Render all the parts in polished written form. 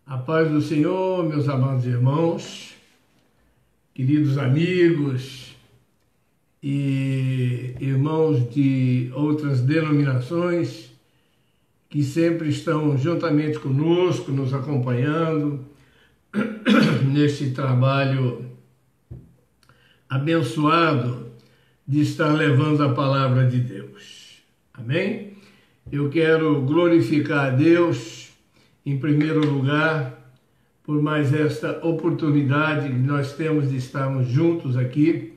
A paz do Senhor, meus amados irmãos, queridos amigos e irmãos de outras denominações que sempre estão juntamente conosco, nos acompanhando neste trabalho abençoado de estar levando a palavra de Deus. Amém? Eu quero glorificar a Deus em primeiro lugar, por mais esta oportunidade que nós temos de estarmos juntos aqui,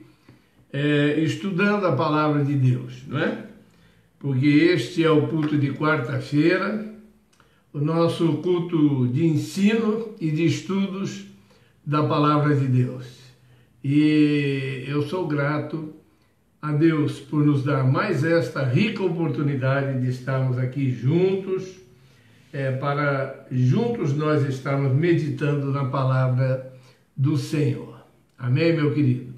estudando a palavra de Deus, não é? Porque este é o culto de quarta-feira, o nosso culto de ensino e de estudos da palavra de Deus. E eu sou grato a Deus por nos dar mais esta rica oportunidade de estarmos aqui juntos, para juntos nós estarmos meditando na palavra do Senhor. Amém, meu querido?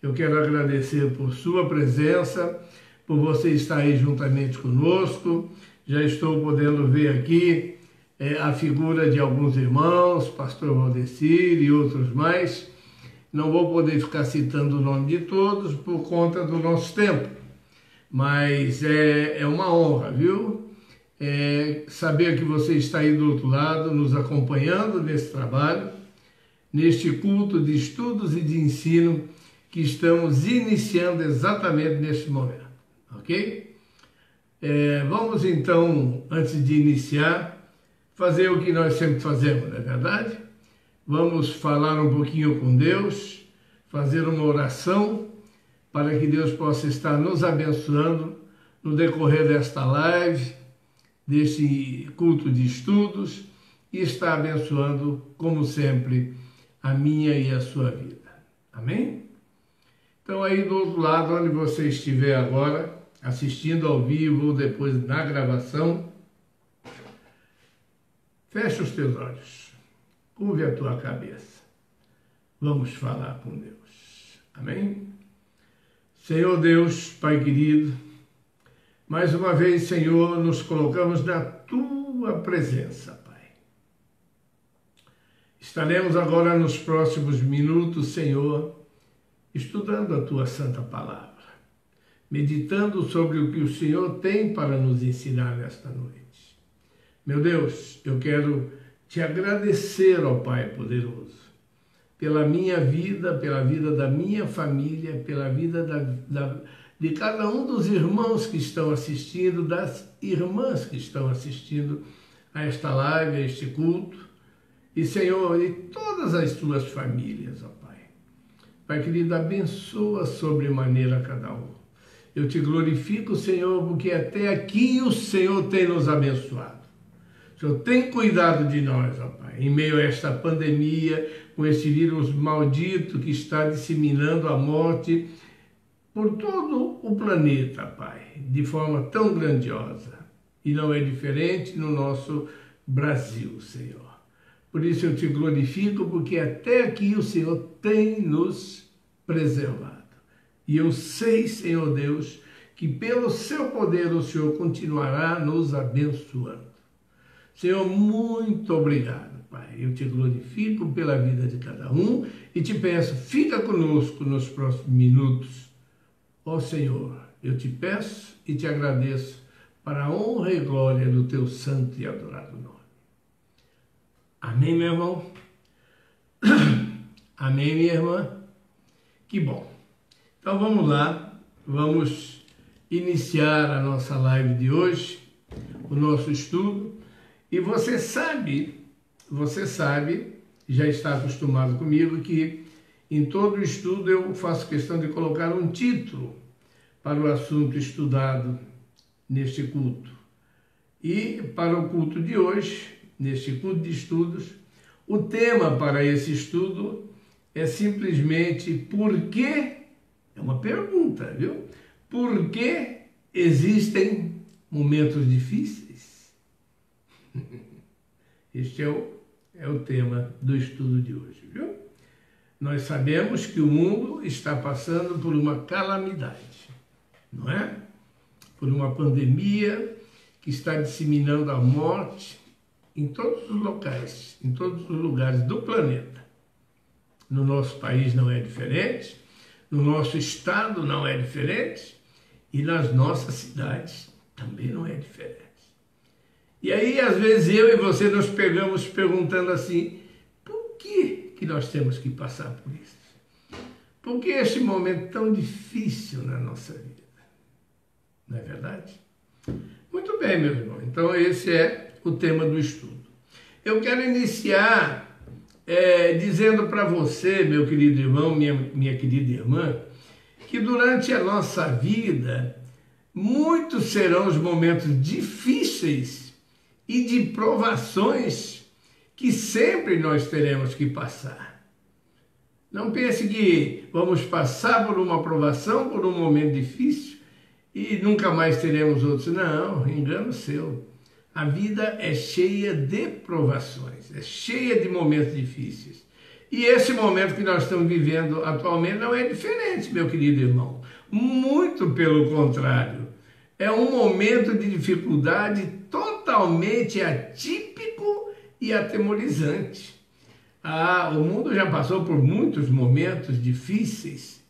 Eu quero agradecer por sua presença, por você estar aí juntamente conosco. Já estou podendo ver aqui a figura de alguns irmãos, pastor Valdecir e outros mais. Não vou poder ficar citando o nome de todos por conta do nosso tempo, mas é uma honra, viu? Saber que você está aí do outro lado, nos acompanhando nesse trabalho, neste culto de estudos e de ensino que estamos iniciando exatamente neste momento, ok? Vamos então, antes de iniciar, fazer o que nós sempre fazemos, não é verdade? Vamos falar um pouquinho com Deus, fazer uma oração para que Deus possa estar nos abençoando no decorrer desta live, deste culto de estudos, e está abençoando, como sempre, a minha e a sua vida. Amém? Então aí do outro lado, onde você estiver agora, assistindo ao vivo ou depois na gravação, fecha os teus olhos, curve a tua cabeça. Vamos falar com Deus. Amém? Senhor Deus, Pai querido, mais uma vez, Senhor, nos colocamos na Tua presença, Pai. Estaremos agora nos próximos minutos, Senhor, estudando a Tua Santa Palavra, meditando sobre o que o Senhor tem para nos ensinar nesta noite. Meu Deus, eu quero Te agradecer, ó Pai poderoso, pela minha vida, pela vida da minha família, pela vida de cada um dos irmãos que estão assistindo, das irmãs que estão assistindo a esta live, a este culto, e Senhor, e todas as tuas famílias, ó Pai. Pai querido, abençoa sobremaneira cada um. Eu te glorifico, Senhor, porque até aqui o Senhor tem nos abençoado. O Senhor tem cuidado de nós, ó Pai, em meio a esta pandemia, com esse vírus maldito que está disseminando a morte por todo o planeta, Pai, de forma tão grandiosa. E não é diferente no nosso Brasil, Senhor. Por isso eu te glorifico, porque até aqui o Senhor tem nos preservado. E eu sei, Senhor Deus, que pelo seu poder o Senhor continuará nos abençoando. Senhor, muito obrigado, Pai. Eu te glorifico pela vida de cada um e te peço, fica conosco nos próximos minutos. Ó Senhor, eu te peço e te agradeço para a honra e glória do teu santo e adorado nome. Amém, meu irmão? Amém, minha irmã? Que bom. Então vamos lá, vamos iniciar a nossa live de hoje, o nosso estudo. E você sabe, já está acostumado comigo que em todo estudo eu faço questão de colocar um título para o assunto estudado neste culto. E para o culto de hoje, neste culto de estudos, o tema para esse estudo é simplesmente por que, é uma pergunta, viu? Por que existem momentos difíceis? Este é o tema do estudo de hoje, viu? Nós sabemos que o mundo está passando por uma calamidade, não é? Por uma pandemia que está disseminando a morte em todos os locais, em todos os lugares do planeta. No nosso país não é diferente, no nosso estado não é diferente e nas nossas cidades também não é diferente. E aí, às vezes, eu e você nos pegamos perguntando assim, por que nós temos que passar por isso? Por que esse momento tão difícil na nossa vida? Não é verdade? Muito bem, meu irmão. Então, esse é o tema do estudo. Eu quero iniciar dizendo para você, meu querido irmão, minha querida irmã, que durante a nossa vida, muitos serão os momentos difíceis e de provações que sempre nós teremos que passar. Não pense que vamos passar por uma provação, por um momento difícil e nunca mais teremos outros. Não, engano seu. A vida é cheia de provações, é cheia de momentos difíceis. E esse momento que nós estamos vivendo atualmente não é diferente, meu querido irmão. Muito pelo contrário. É um momento de dificuldade totalmente atípico e atemorizante. O mundo já passou por muitos momentos difíceis,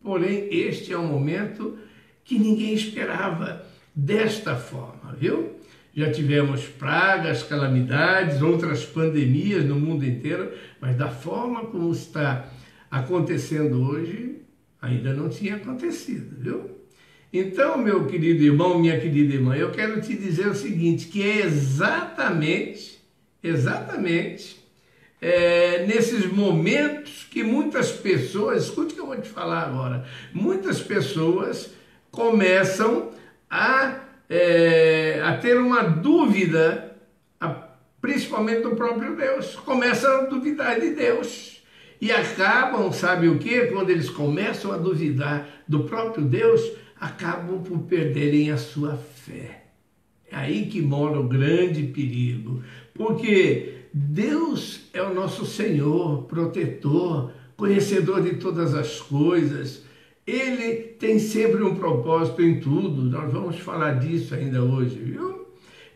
porém este é um momento que ninguém esperava desta forma, viu? Já tivemos pragas, calamidades, outras pandemias no mundo inteiro, mas da forma como está acontecendo hoje, ainda não tinha acontecido, viu? Então, meu querido irmão, minha querida irmã, eu quero te dizer o seguinte, que é exatamente nesses momentos que muitas pessoas, escute o que eu vou te falar agora, muitas pessoas começam a ter uma dúvida, principalmente do próprio Deus, começam a duvidar de Deus e acabam, sabe o que? Quando eles começam a duvidar do próprio Deus, acabam por perderem a sua fé. É aí que mora o grande perigo, porque Deus é o nosso Senhor, protetor, conhecedor de todas as coisas. Ele tem sempre um propósito em tudo. Nós vamos falar disso ainda hoje, viu?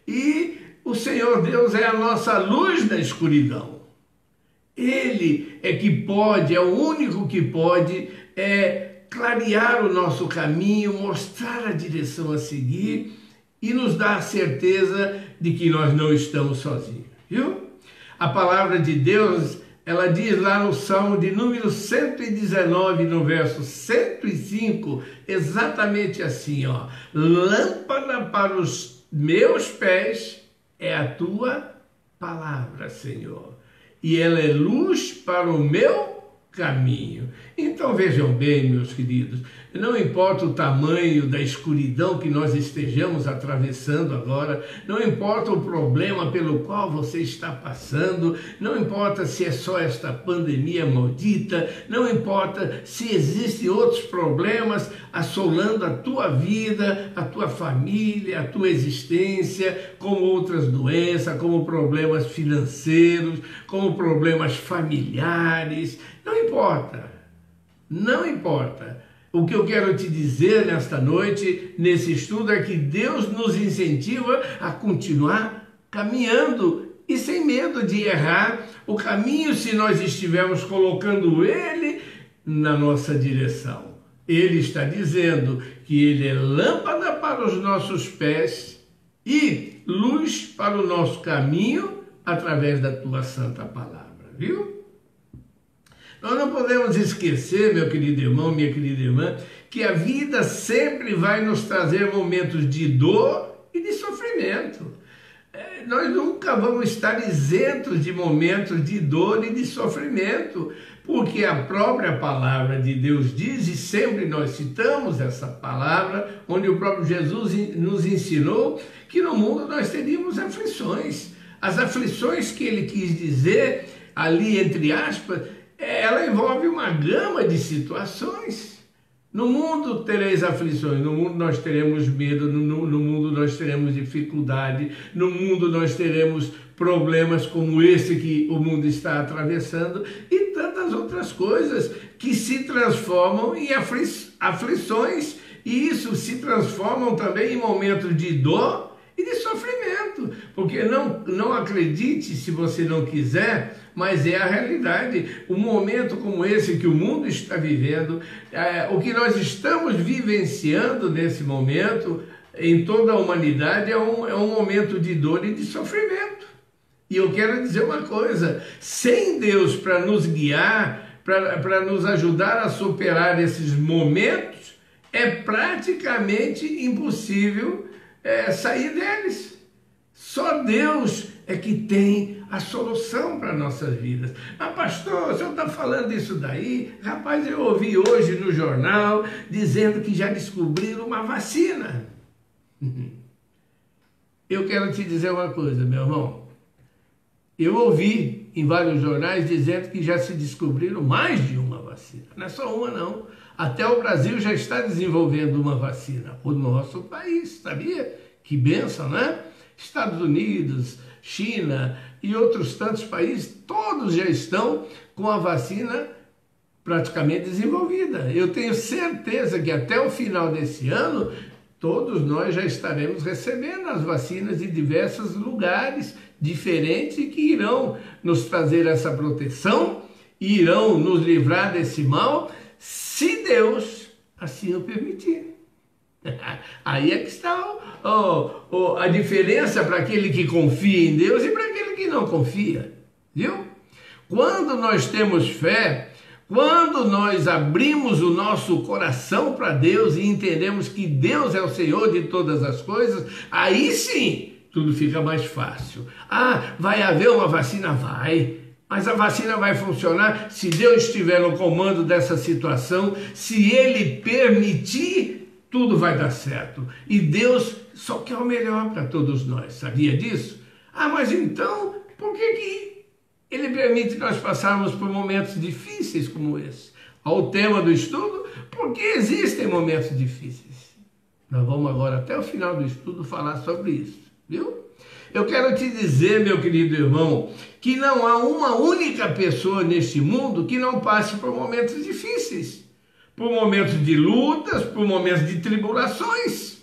E o Senhor Deus é a nossa luz na escuridão. Ele é que pode, é o único que pode clarear o nosso caminho, mostrar a direção a seguir e nos dar a certeza de que nós não estamos sozinhos, viu? A palavra de Deus, ela diz lá no Salmo de número 119, no verso 105, exatamente assim, ó. Lâmpada para os meus pés é a tua palavra, Senhor, e ela é luz para o meu caminho. Então vejam bem, meus queridos, não importa o tamanho da escuridão que nós estejamos atravessando agora, não importa o problema pelo qual você está passando, não importa se é só esta pandemia maldita, não importa se existem outros problemas assolando a tua vida, a tua família, a tua existência, como outras doenças, como problemas financeiros, como problemas familiares, não importa. Não importa. O que eu quero te dizer nesta noite, nesse estudo, é que Deus nos incentiva a continuar caminhando e sem medo de errar o caminho se nós estivermos colocando Ele na nossa direção. Ele está dizendo que Ele é lâmpada para os nossos pés e luz para o nosso caminho através da tua santa palavra, viu? Nós não podemos esquecer, meu querido irmão, minha querida irmã, que a vida sempre vai nos trazer momentos de dor e de sofrimento. Nós nunca vamos estar isentos de momentos de dor e de sofrimento, porque a própria palavra de Deus diz, e sempre nós citamos essa palavra, onde o próprio Jesus nos ensinou que no mundo nós teríamos aflições. As aflições que ele quis dizer ali, entre aspas, ela envolve uma gama de situações. No mundo tereis aflições, no mundo nós teremos medo, no mundo nós teremos dificuldade, no mundo nós teremos problemas como esse que o mundo está atravessando e tantas outras coisas que se transformam em aflições e isso se transformam também em momentos de dor e de sofrimento, Porque não acredite se você não quiser, mas é a realidade. Um momento como esse que o mundo está vivendo, o que nós estamos vivenciando nesse momento, em toda a humanidade, é um momento de dor e de sofrimento. E eu quero dizer uma coisa, sem Deus para nos guiar, para nos ajudar a superar esses momentos, é praticamente impossível sair deles. Só Deus é que tem a solução para nossas vidas. Ah, pastor, o senhor está falando isso daí? Rapaz, eu ouvi hoje no jornal dizendo que já descobriram uma vacina. Eu quero te dizer uma coisa, meu irmão. Eu ouvi em vários jornais dizendo que já se descobriram mais de uma vacina. Não é só uma, não. Até o Brasil já está desenvolvendo uma vacina. O nosso país, sabia? Que bênção, né? Estados Unidos, China e outros tantos países, todos já estão com a vacina praticamente desenvolvida. Eu tenho certeza que até o final desse ano, todos nós já estaremos recebendo as vacinas de diversos lugares diferentes que irão nos trazer essa proteção, irão nos livrar desse mal, se Deus assim o permitir. Aí é que está a diferença para aquele que confia em Deus e para aquele que não confia, viu? Quando nós temos fé, quando nós abrimos o nosso coração para Deus e entendemos que Deus é o Senhor de todas as coisas, aí sim tudo fica mais fácil. Ah, vai haver uma vacina? Vai. Mas a vacina vai funcionar se Deus estiver no comando dessa situação, se Ele permitir, tudo vai dar certo. E Deus só quer o melhor para todos nós. Sabia disso? Ah, mas então, por que Ele permite nós passarmos por momentos difíceis como esse? Ao tema do estudo, porque existem momentos difíceis. Nós vamos agora, até o final do estudo, falar sobre isso, viu? Eu quero te dizer, meu querido irmão, que não há uma única pessoa neste mundo que não passe por momentos difíceis, por momentos de lutas, por momentos de tribulações.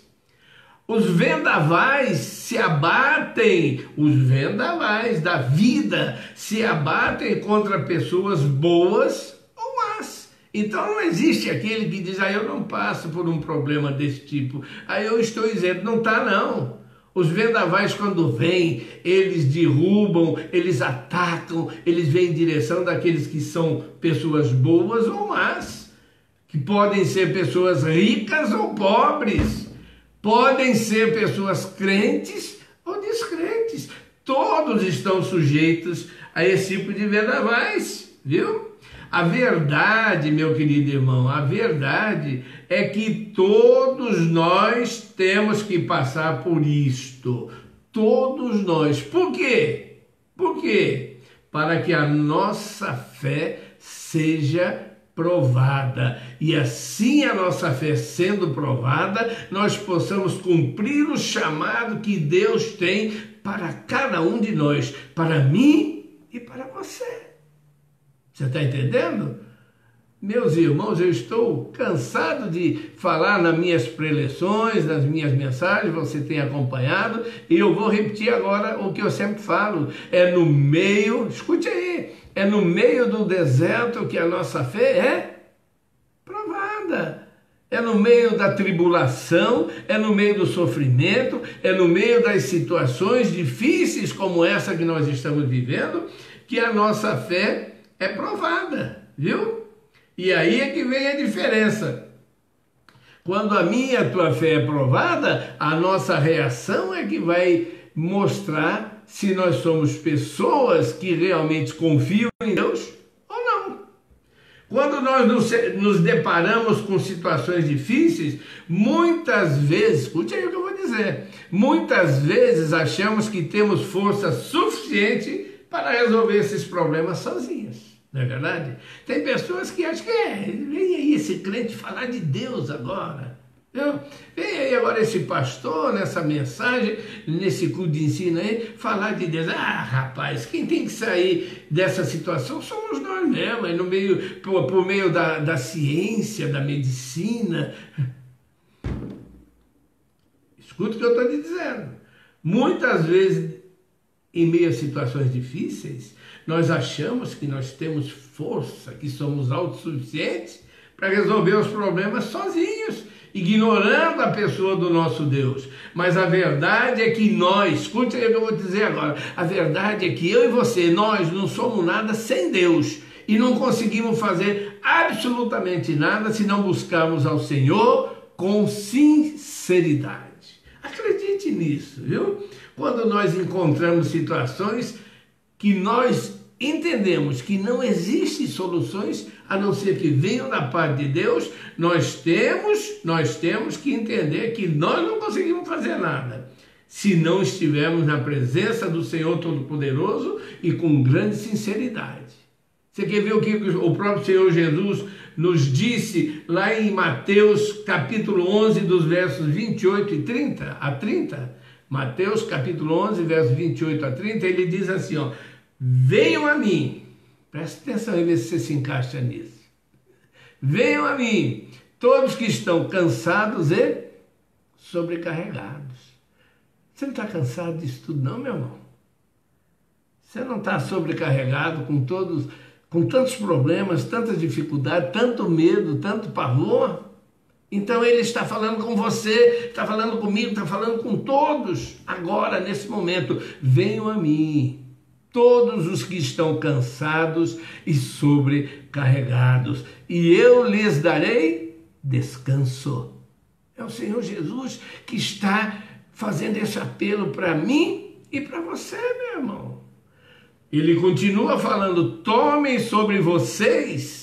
Os vendavais se abatem, os vendavais da vida se abatem contra pessoas boas ou más. Então não existe aquele que diz, eu não passo por um problema desse tipo, eu estou isento. Não está, não. Os vendavais, quando vêm, eles derrubam, eles atacam, eles vêm em direção daqueles que são pessoas boas ou más, que podem ser pessoas ricas ou pobres, podem ser pessoas crentes ou descrentes. Todos estão sujeitos a esse tipo de vendavais, viu? A verdade, meu querido irmão, a verdade é que todos nós temos que passar por isto. Todos nós. Por quê? Por quê? Para que a nossa fé seja provada. E assim a nossa fé sendo provada, nós possamos cumprir o chamado que Deus tem para cada um de nós, para mim e para você. Você está entendendo? Meus irmãos, eu estou cansado de falar nas minhas preleções, nas minhas mensagens, você tem acompanhado, e eu vou repetir agora o que eu sempre falo, é no meio, escute aí, é no meio do deserto que a nossa fé é provada. É no meio da tribulação, é no meio do sofrimento, é no meio das situações difíceis como essa que nós estamos vivendo, que a nossa fé é provada, viu? E aí é que vem a diferença. Quando a minha e a tua fé é provada, a nossa reação é que vai mostrar se nós somos pessoas que realmente confiam em Deus ou não. Quando nós nos deparamos com situações difíceis, muitas vezes, escute aí o que eu vou dizer, muitas vezes achamos que temos força suficiente para resolver esses problemas sozinhos. Não é verdade? Tem pessoas que acham que vem aí esse crente falar de Deus agora. Viu? Vem aí agora esse pastor nessa mensagem, nesse culto de ensino aí, falar de Deus. Ah, rapaz, quem tem que sair dessa situação somos nós mesmos, no meio, por meio da ciência, da medicina. Escuta o que eu estou te dizendo. Muitas vezes em meio a situações difíceis, nós achamos que nós temos força, que somos autossuficientes para resolver os problemas sozinhos, ignorando a pessoa do nosso Deus. Mas a verdade é que nós, escute aí o que eu vou dizer agora, a verdade é que eu e você, nós não somos nada sem Deus e não conseguimos fazer absolutamente nada se não buscarmos ao Senhor com sinceridade. Acredite nisso, viu? Quando nós encontramos situações que nós entendemos que não existem soluções a não ser que venham da parte de Deus, nós temos que entender que nós não conseguimos fazer nada se não estivermos na presença do Senhor Todo-Poderoso e com grande sinceridade. Você quer ver o que o próprio Senhor Jesus nos disse lá em Mateus capítulo 11, dos versos 28 e 30 a 30? Mateus capítulo 11, versos 28 a 30, ele diz assim, ó: venham a mim, presta atenção e vê se você se encaixa nisso. Venham a mim, todos que estão cansados e sobrecarregados. Você não está cansado disso tudo não, meu irmão? Você não está sobrecarregado com tantos problemas, tantas dificuldades, tanto medo, tanto pavor? Então ele está falando com você, está falando comigo, está falando com todos, agora, nesse momento. Venham a mim, todos os que estão cansados e sobrecarregados, e eu lhes darei descanso. É o Senhor Jesus que está fazendo esse apelo para mim e para você, meu irmão. Ele continua falando: tomem sobre vocês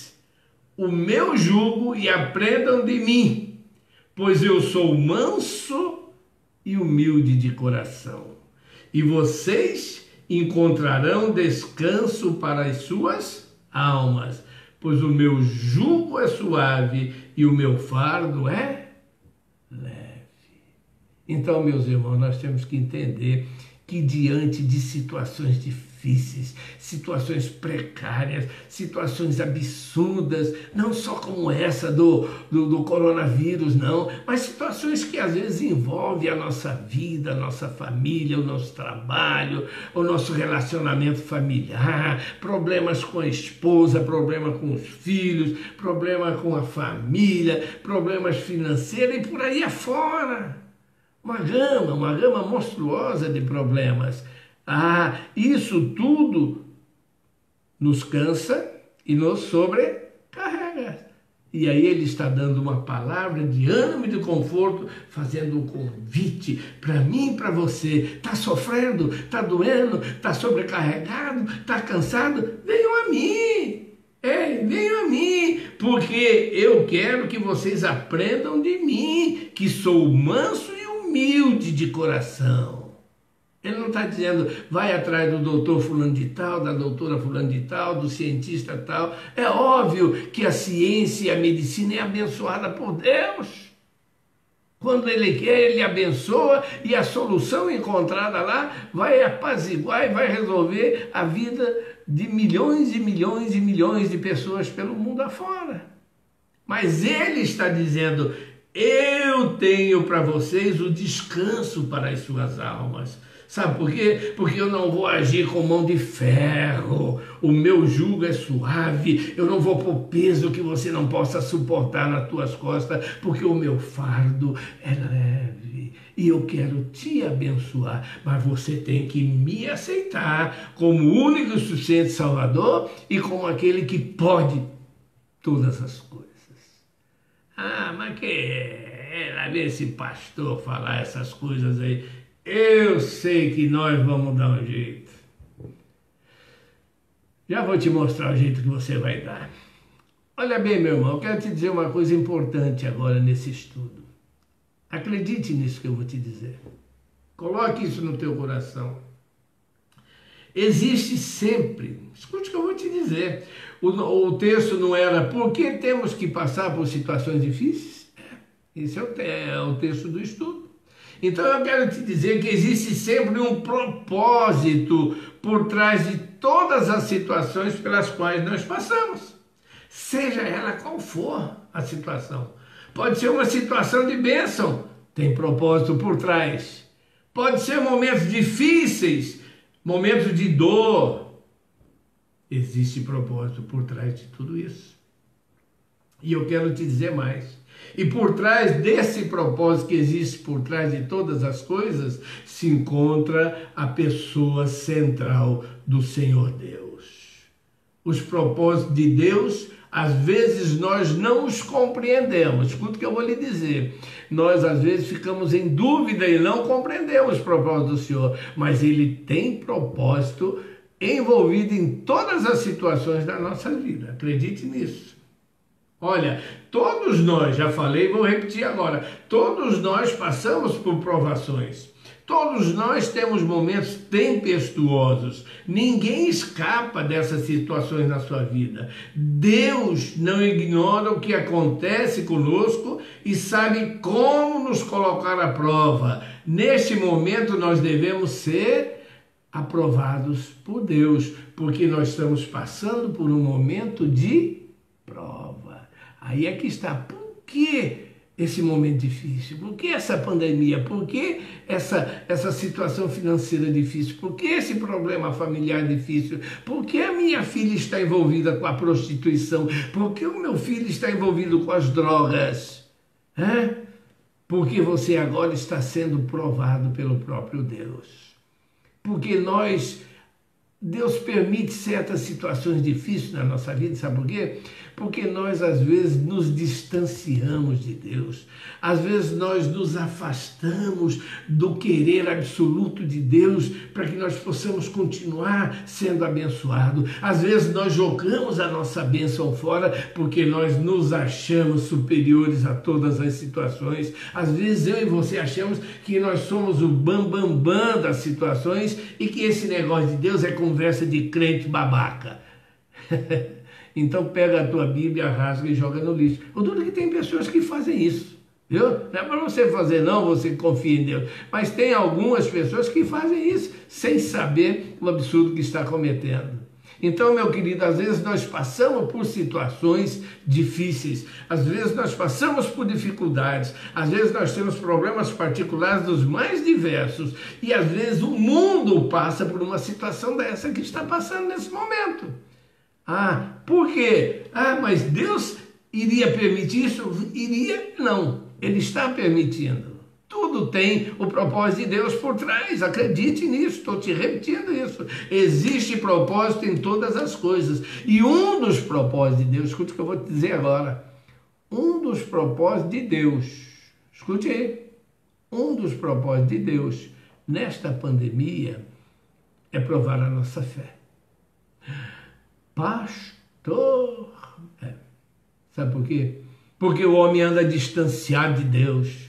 o meu jugo e aprendam de mim, pois eu sou manso e humilde de coração, e vocês encontrarão descanso para as suas almas, pois o meu jugo é suave e o meu fardo é leve. Então, meus irmãos, nós temos que entender que diante de situações difíceis, situações precárias, situações absurdas, não só como essa do coronavírus, não, mas situações que às vezes envolvem a nossa vida, a nossa família, o nosso trabalho, o nosso relacionamento familiar, problemas com a esposa, problema com os filhos, problema com a família, problemas financeiros e por aí afora. Uma gama monstruosa de problemas. Isso tudo nos cansa e nos sobrecarrega. E aí ele está dando uma palavra de ânimo e de conforto, fazendo um convite para mim e para você. Está sofrendo? Está doendo? Está sobrecarregado? Está cansado? Venham a mim! Venham a mim, porque eu quero que vocês aprendam de mim, que sou manso e humilde de coração. Ele não está dizendo, vai atrás do doutor fulano de tal, da doutora fulano de tal, do cientista tal. É óbvio que a ciência e a medicina é abençoada por Deus. Quando Ele quer, Ele abençoa e a solução encontrada lá vai apaziguar e vai resolver a vida de milhões e milhões e milhões de pessoas pelo mundo afora. Mas Ele está dizendo: eu tenho para vocês o descanso para as suas almas. Sabe por quê? Porque eu não vou agir com mão de ferro, o meu jugo é suave, eu não vou pôr peso que você não possa suportar nas tuas costas, porque o meu fardo é leve e eu quero te abençoar, mas você tem que me aceitar como o único e suficiente Salvador e como aquele que pode todas as coisas. Mas lá vem esse pastor falar essas coisas aí. Eu sei que nós vamos dar um jeito. Já vou te mostrar o jeito que você vai dar. Olha bem, meu irmão, eu quero te dizer uma coisa importante agora nesse estudo. Acredite nisso que eu vou te dizer. Coloque isso no teu coração. Existe sempre, escute o que eu vou te dizer. O texto não era por que temos que passar por situações difíceis? Esse é o texto do estudo. Então eu quero te dizer que existe sempre um propósito por trás de todas as situações pelas quais nós passamos. Seja ela qual for a situação. Pode ser uma situação de bênção, tem propósito por trás. Pode ser momentos difíceis, momentos de dor, existe propósito por trás de tudo isso. E eu quero te dizer mais. E por trás desse propósito que existe por trás de todas as coisas, se encontra a pessoa central do Senhor Deus. Os propósitos de Deus, às vezes nós não os compreendemos. Escuta o que eu vou lhe dizer. Nós às vezes ficamos em dúvida e não compreendemos os propósitos do Senhor, mas Ele tem propósito envolvido em todas as situações da nossa vida. Acredite nisso. Olha, todos nós, já falei, vou repetir agora, todos nós passamos por provações, todos nós temos momentos tempestuosos, ninguém escapa dessas situações na sua vida. Deus não ignora o que acontece conosco e sabe como nos colocar à prova. Neste momento nós devemos ser aprovados por Deus, porque nós estamos passando por um momento de prova. Aí é que está. Por que esse momento difícil? Por que essa pandemia? Por que essa situação financeira difícil? Por que esse problema familiar difícil? Por que a minha filha está envolvida com a prostituição? Por que o meu filho está envolvido com as drogas? Porque você agora está sendo provado pelo próprio Deus. Porque Deus permite certas situações difíceis na nossa vida, sabe por quê? Porque nós, às vezes, nos distanciamos de Deus. Às vezes, nós nos afastamos do querer absoluto de Deus para que nós possamos continuar sendo abençoados. Às vezes, nós jogamos a nossa bênção fora porque nós nos achamos superiores a todas as situações. Às vezes, eu e você achamos que nós somos o bam das situações e que esse negócio de Deus é conversa de crente babaca. Então pega a tua Bíblia, rasga e joga no lixo. O duro é que tem pessoas que fazem isso, viu? Não é para você fazer não, você confia em Deus. Mas tem algumas pessoas que fazem isso sem saber o absurdo que está cometendo. Então, meu querido, às vezes nós passamos por situações difíceis, às vezes nós passamos por dificuldades, às vezes nós temos problemas particulares dos mais diversos e às vezes o mundo passa por uma situação dessa que está passando nesse momento. Por quê? Mas Deus iria permitir isso? Iria? Não. Ele está permitindo. Tudo tem o propósito de Deus por trás. Acredite nisso, estou te repetindo isso. Existe propósito em todas as coisas. E um dos propósitos de Deus, escute o que eu vou te dizer agora. Um dos propósitos de Deus, escute aí. Um dos propósitos de Deus nesta pandemia é provar a nossa fé. Pastor, sabe por quê? Porque o homem anda distanciado de Deus.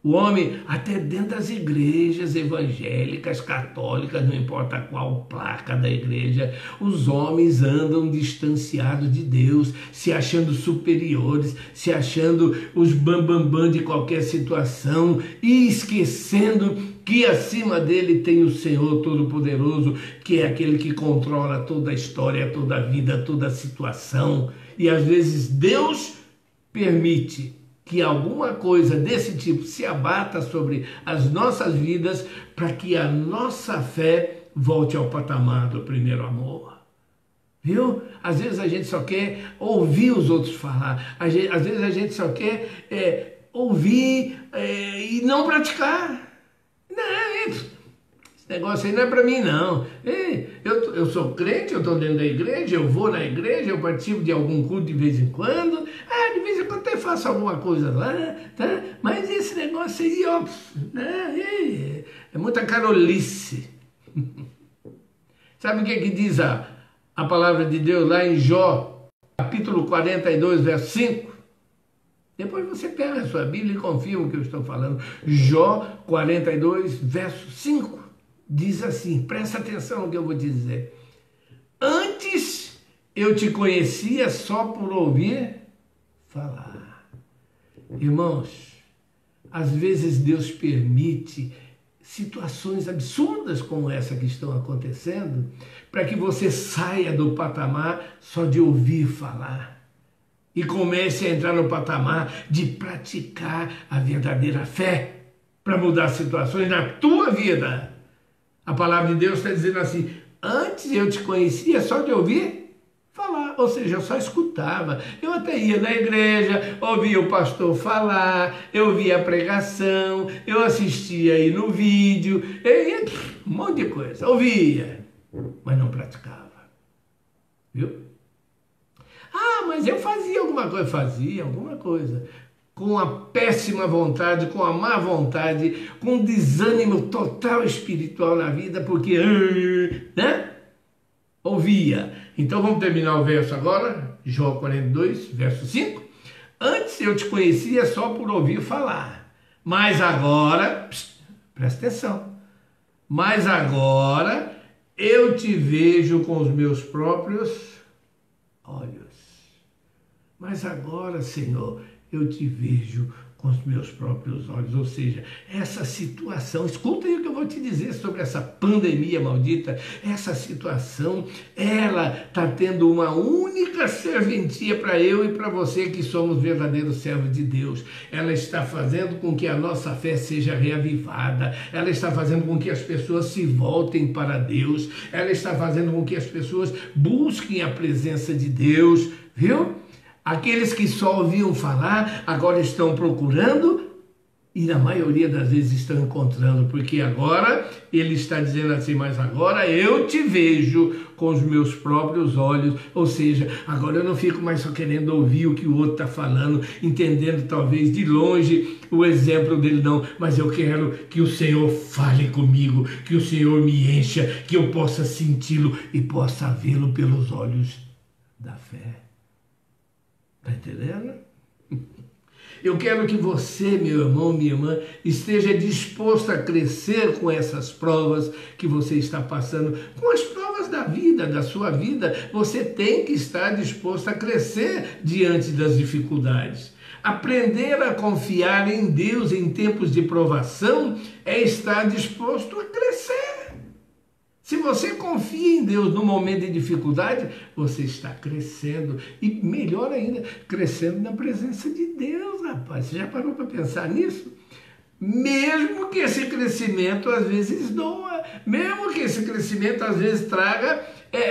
O homem, até dentro das igrejas evangélicas, católicas, não importa qual placa da igreja, os homens andam distanciados de Deus, se achando superiores, se achando os bambambam de qualquer situação e esquecendo que acima dele tem o Senhor Todo-Poderoso, que é aquele que controla toda a história, toda a vida, toda a situação. E às vezes Deus permite que alguma coisa desse tipo se abata sobre as nossas vidas para que a nossa fé volte ao patamar do primeiro amor. Viu? Às vezes a gente só quer ouvir os outros falar, às vezes a gente só quer ouvir e não praticar. Não, esse negócio aí não é para mim, não. Eu sou crente, eu estou dentro da igreja, eu vou na igreja, eu participo de algum culto de vez em quando. De vez em quando até faço alguma coisa lá, tá? Mas esse negócio aí, ó, é muita carolice. Sabe o que diz a palavra de Deus lá em Jó, capítulo 42, verso 5? Depois você pega a sua Bíblia e confirma o que eu estou falando. Jó 42, verso 5. Diz assim, presta atenção no que eu vou te dizer. Antes eu te conhecia só por ouvir falar. Irmãos, às vezes Deus permite situações absurdas como essa que estão acontecendo para que você saia do patamar só de ouvir falar e comece a entrar no patamar de praticar a verdadeira fé para mudar situações na tua vida. A palavra de Deus está dizendo assim, antes eu te conhecia só de ouvir falar, ou seja, eu só escutava. Eu até ia na igreja, ouvia o pastor falar, eu via a pregação, eu assistia aí no vídeo, um monte de coisa, ouvia, mas não praticava. Viu? Ah, mas eu fazia alguma coisa, com a péssima vontade, com a má vontade, com um desânimo total espiritual na vida, porque, né? Ouvia. Então vamos terminar o verso agora, Jó 42, verso 5. Antes eu te conhecia só por ouvir falar, mas agora, presta atenção, mas agora eu te vejo com os meus próprios olhos. Mas agora, Senhor, eu te vejo com os meus próprios olhos. Ou seja, essa situação, escuta aí o que eu vou te dizer sobre essa pandemia maldita. Essa situação, ela está tendo uma única serventia para eu e para você que somos verdadeiros servos de Deus. Ela está fazendo com que a nossa fé seja reavivada. Ela está fazendo com que as pessoas se voltem para Deus. Ela está fazendo com que as pessoas busquem a presença de Deus. Viu? Aqueles que só ouviam falar, agora estão procurando e na maioria das vezes estão encontrando, porque agora ele está dizendo assim, mas agora eu te vejo com os meus próprios olhos, ou seja, agora eu não fico mais só querendo ouvir o que o outro está falando, entendendo talvez de longe o exemplo dele, não, mas eu quero que o Senhor fale comigo, que o Senhor me encha, que eu possa senti-lo e possa vê-lo pelos olhos da fé. Está entendendo? Eu quero que você, meu irmão, minha irmã, esteja disposto a crescer com essas provas que você está passando, com as provas da vida, da sua vida. Você tem que estar disposto a crescer diante das dificuldades. Aprender a confiar em Deus em tempos de provação é estar disposto a crescer. Se você confia em Deus no momento de dificuldade, você está crescendo. E melhor ainda, crescendo na presença de Deus, rapaz. Você já parou para pensar nisso? Mesmo que esse crescimento às vezes doa, mesmo que esse crescimento às vezes traga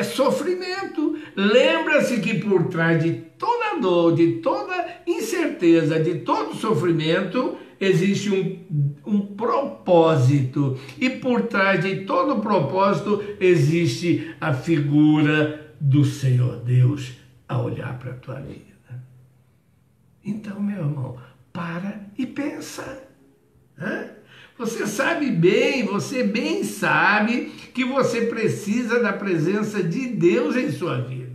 sofrimento. Lembra-se que por trás de toda dor, de toda incerteza, de todo sofrimento, existe um propósito, e por trás de todo propósito existe a figura do Senhor Deus a olhar para a tua vida. Então, meu irmão, para e pensa. Você sabe bem, você bem sabe que você precisa da presença de Deus em sua vida.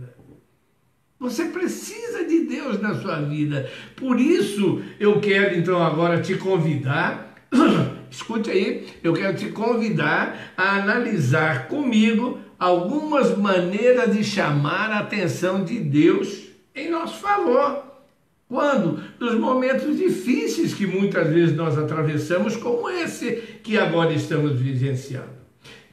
Você precisa de Deus na sua vida. Por isso, eu quero então agora te convidar, escute aí, eu quero te convidar a analisar comigo algumas maneiras de chamar a atenção de Deus em nosso favor. Quando? Nos momentos difíceis que muitas vezes nós atravessamos, como esse que agora estamos vivenciando.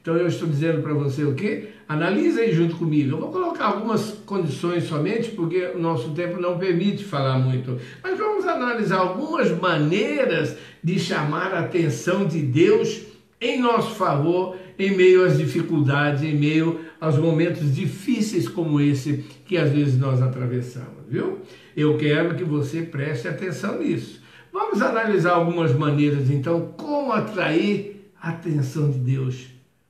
Então eu estou dizendo para você o quê? Analisa aí junto comigo. Eu vou colocar algumas condições somente, porque o nosso tempo não permite falar muito. Mas vamos analisar algumas maneiras de chamar a atenção de Deus em nosso favor, em meio às dificuldades, em meio aos momentos difíceis como esse que às vezes nós atravessamos, viu? Eu quero que você preste atenção nisso. Vamos analisar algumas maneiras, então, como atrair a atenção de Deus,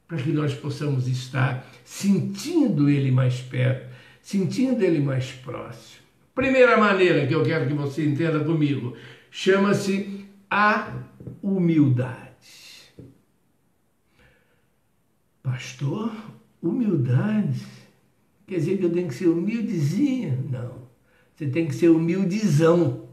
para que nós possamos estar sentindo Ele mais perto, sentindo Ele mais próximo. Primeira maneira que eu quero que você entenda comigo, chama-se a humildade. Pastor, humildade? Quer dizer que eu tenho que ser humildezinha? Não, você tem que ser humildizão.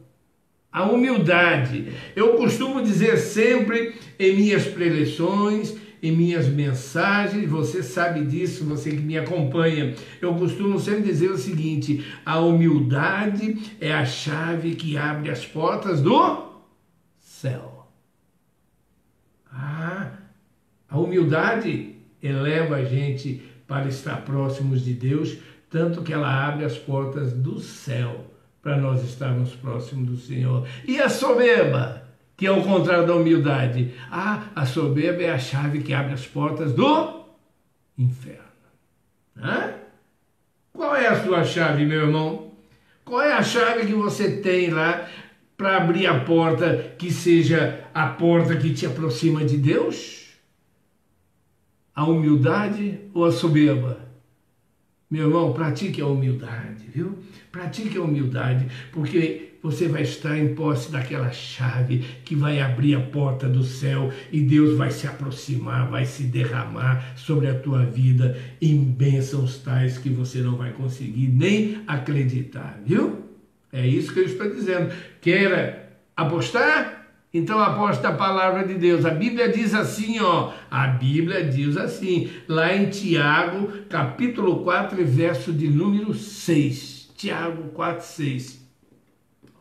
A humildade, eu costumo dizer sempre em minhas preleções, em minhas mensagens, você sabe disso, você que me acompanha, eu costumo sempre dizer o seguinte: a humildade é a chave que abre as portas do céu. A humildade eleva a gente para estar próximos de Deus, tanto que ela abre as portas do céu para nós estarmos próximos do Senhor. E a soberba? que é o contrário da humildade? A soberba é a chave que abre as portas do inferno. Qual é a sua chave, meu irmão? Qual é a chave que você tem lá para abrir a porta que seja a porta que te aproxima de Deus? A humildade ou a soberba? Meu irmão, pratique a humildade, viu? Pratique a humildade, porque você vai estar em posse daquela chave que vai abrir a porta do céu e Deus vai se aproximar, vai se derramar sobre a tua vida em bênçãos tais que você não vai conseguir nem acreditar, viu? É isso que eu estou dizendo. Quer apostar? Então aposta a palavra de Deus. A Bíblia diz assim, a Bíblia diz assim, lá em Tiago, capítulo 4, verso de número 6. Tiago 4, 6.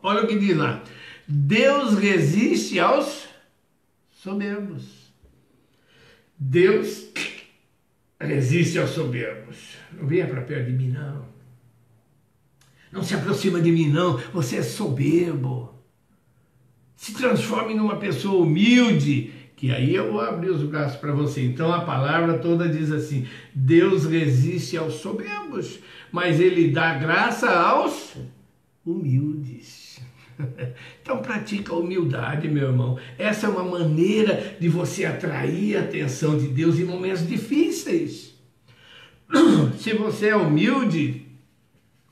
Olha o que diz lá. Deus resiste aos soberbos. Deus resiste aos soberbos. Não venha para perto de mim, não. Não se aproxima de mim, não. Você é soberbo. Se transforme numa pessoa humilde, que aí eu vou abrir os braços para você. Então a palavra toda diz assim, Deus resiste aos soberbos, mas Ele dá graça aos humildes. Então pratica a humildade, meu irmão. Essa é uma maneira de você atrair a atenção de Deus em momentos difíceis. Se você é humilde,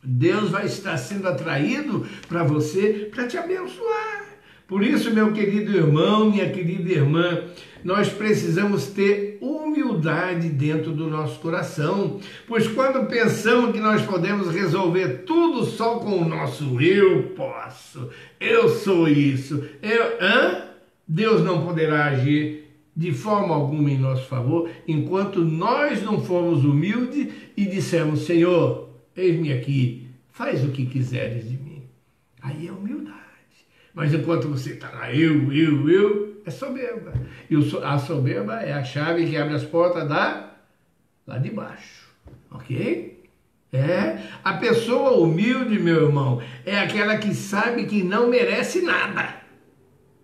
Deus vai estar sendo atraído para você para te abençoar. Por isso, meu querido irmão, minha querida irmã, nós precisamos ter humildade dentro do nosso coração, pois quando pensamos que nós podemos resolver tudo só com o nosso eu posso, eu sou isso, Deus não poderá agir de forma alguma em nosso favor, enquanto nós não formos humildes e dissermos, Senhor, eis-me aqui, faz o que quiseres de mim. Aí é humildade. Mas enquanto você está lá, eu, é soberba. E a soberba é a chave que abre as portas lá de baixo. Ok? A pessoa humilde, meu irmão, é aquela que sabe que não merece nada.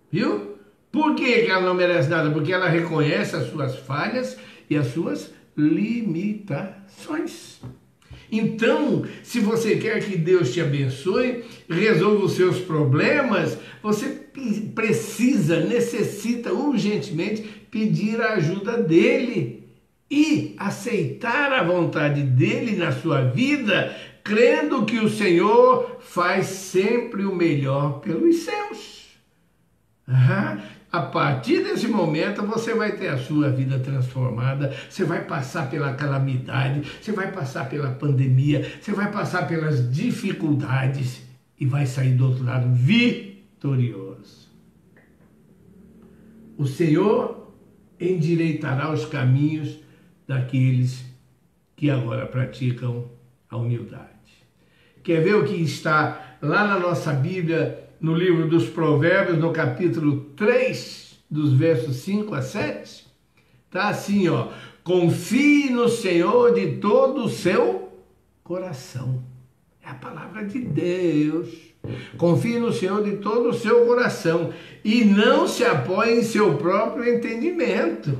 Viu? Por que ela não merece nada? Porque ela reconhece as suas falhas e as suas limitações. Então, se você quer que Deus te abençoe, resolva os seus problemas, você necessita urgentemente pedir a ajuda dele e aceitar a vontade dele na sua vida, crendo que o Senhor faz sempre o melhor pelos seus. A partir desse momento você vai ter a sua vida transformada, você vai passar pela calamidade, você vai passar pela pandemia, você vai passar pelas dificuldades e vai sair do outro lado vitorioso. O Senhor endireitará os caminhos daqueles que agora praticam a humildade. Quer ver o que está lá na nossa Bíblia, no livro dos Provérbios, no capítulo 3, dos versos 5 a 7, tá assim, confie no Senhor de todo o seu coração. É a palavra de Deus. Confie no Senhor de todo o seu coração e não se apoie em seu próprio entendimento.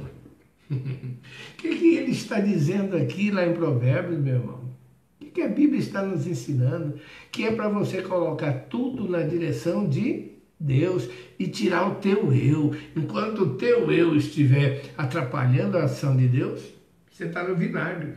O que ele está dizendo aqui lá em Provérbios, meu irmão? Que a Bíblia está nos ensinando, que é para você colocar tudo na direção de Deus e tirar o teu eu. Enquanto o teu eu estiver atrapalhando a ação de Deus, você está no vinagre.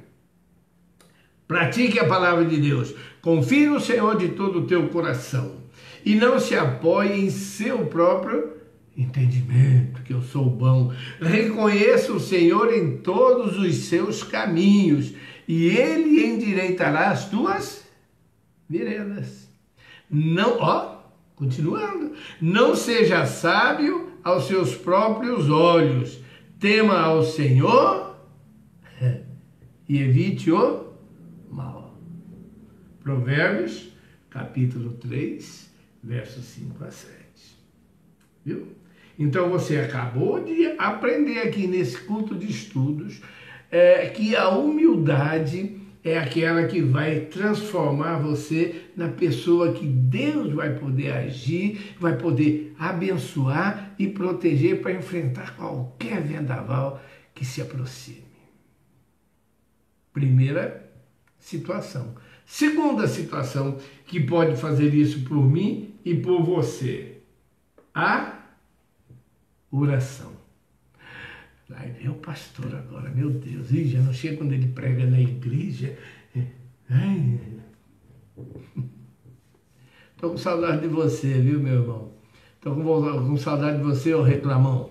Pratique a palavra de Deus. Confie no Senhor de todo o teu coração e não se apoie em seu próprio entendimento, que eu sou bom. Reconheça o Senhor em todos os seus caminhos e Ele endireitará as tuas veredas. Continuando. Não seja sábio aos seus próprios olhos. Tema ao Senhor e evite o mal. Provérbios, capítulo 3, versos 5 a 7. Viu? Então você acabou de aprender aqui nesse culto de estudos que a humildade é aquela que vai transformar você na pessoa que Deus vai poder agir, vai poder abençoar e proteger para enfrentar qualquer vendaval que se aproxime. Primeira situação. Segunda situação que pode fazer isso por mim e por você. A oração. Vai ver o pastor agora, meu Deus, já não chega quando ele prega na igreja. Estou com saudade de você, viu, meu irmão? Estou com saudade de você, ô reclamão.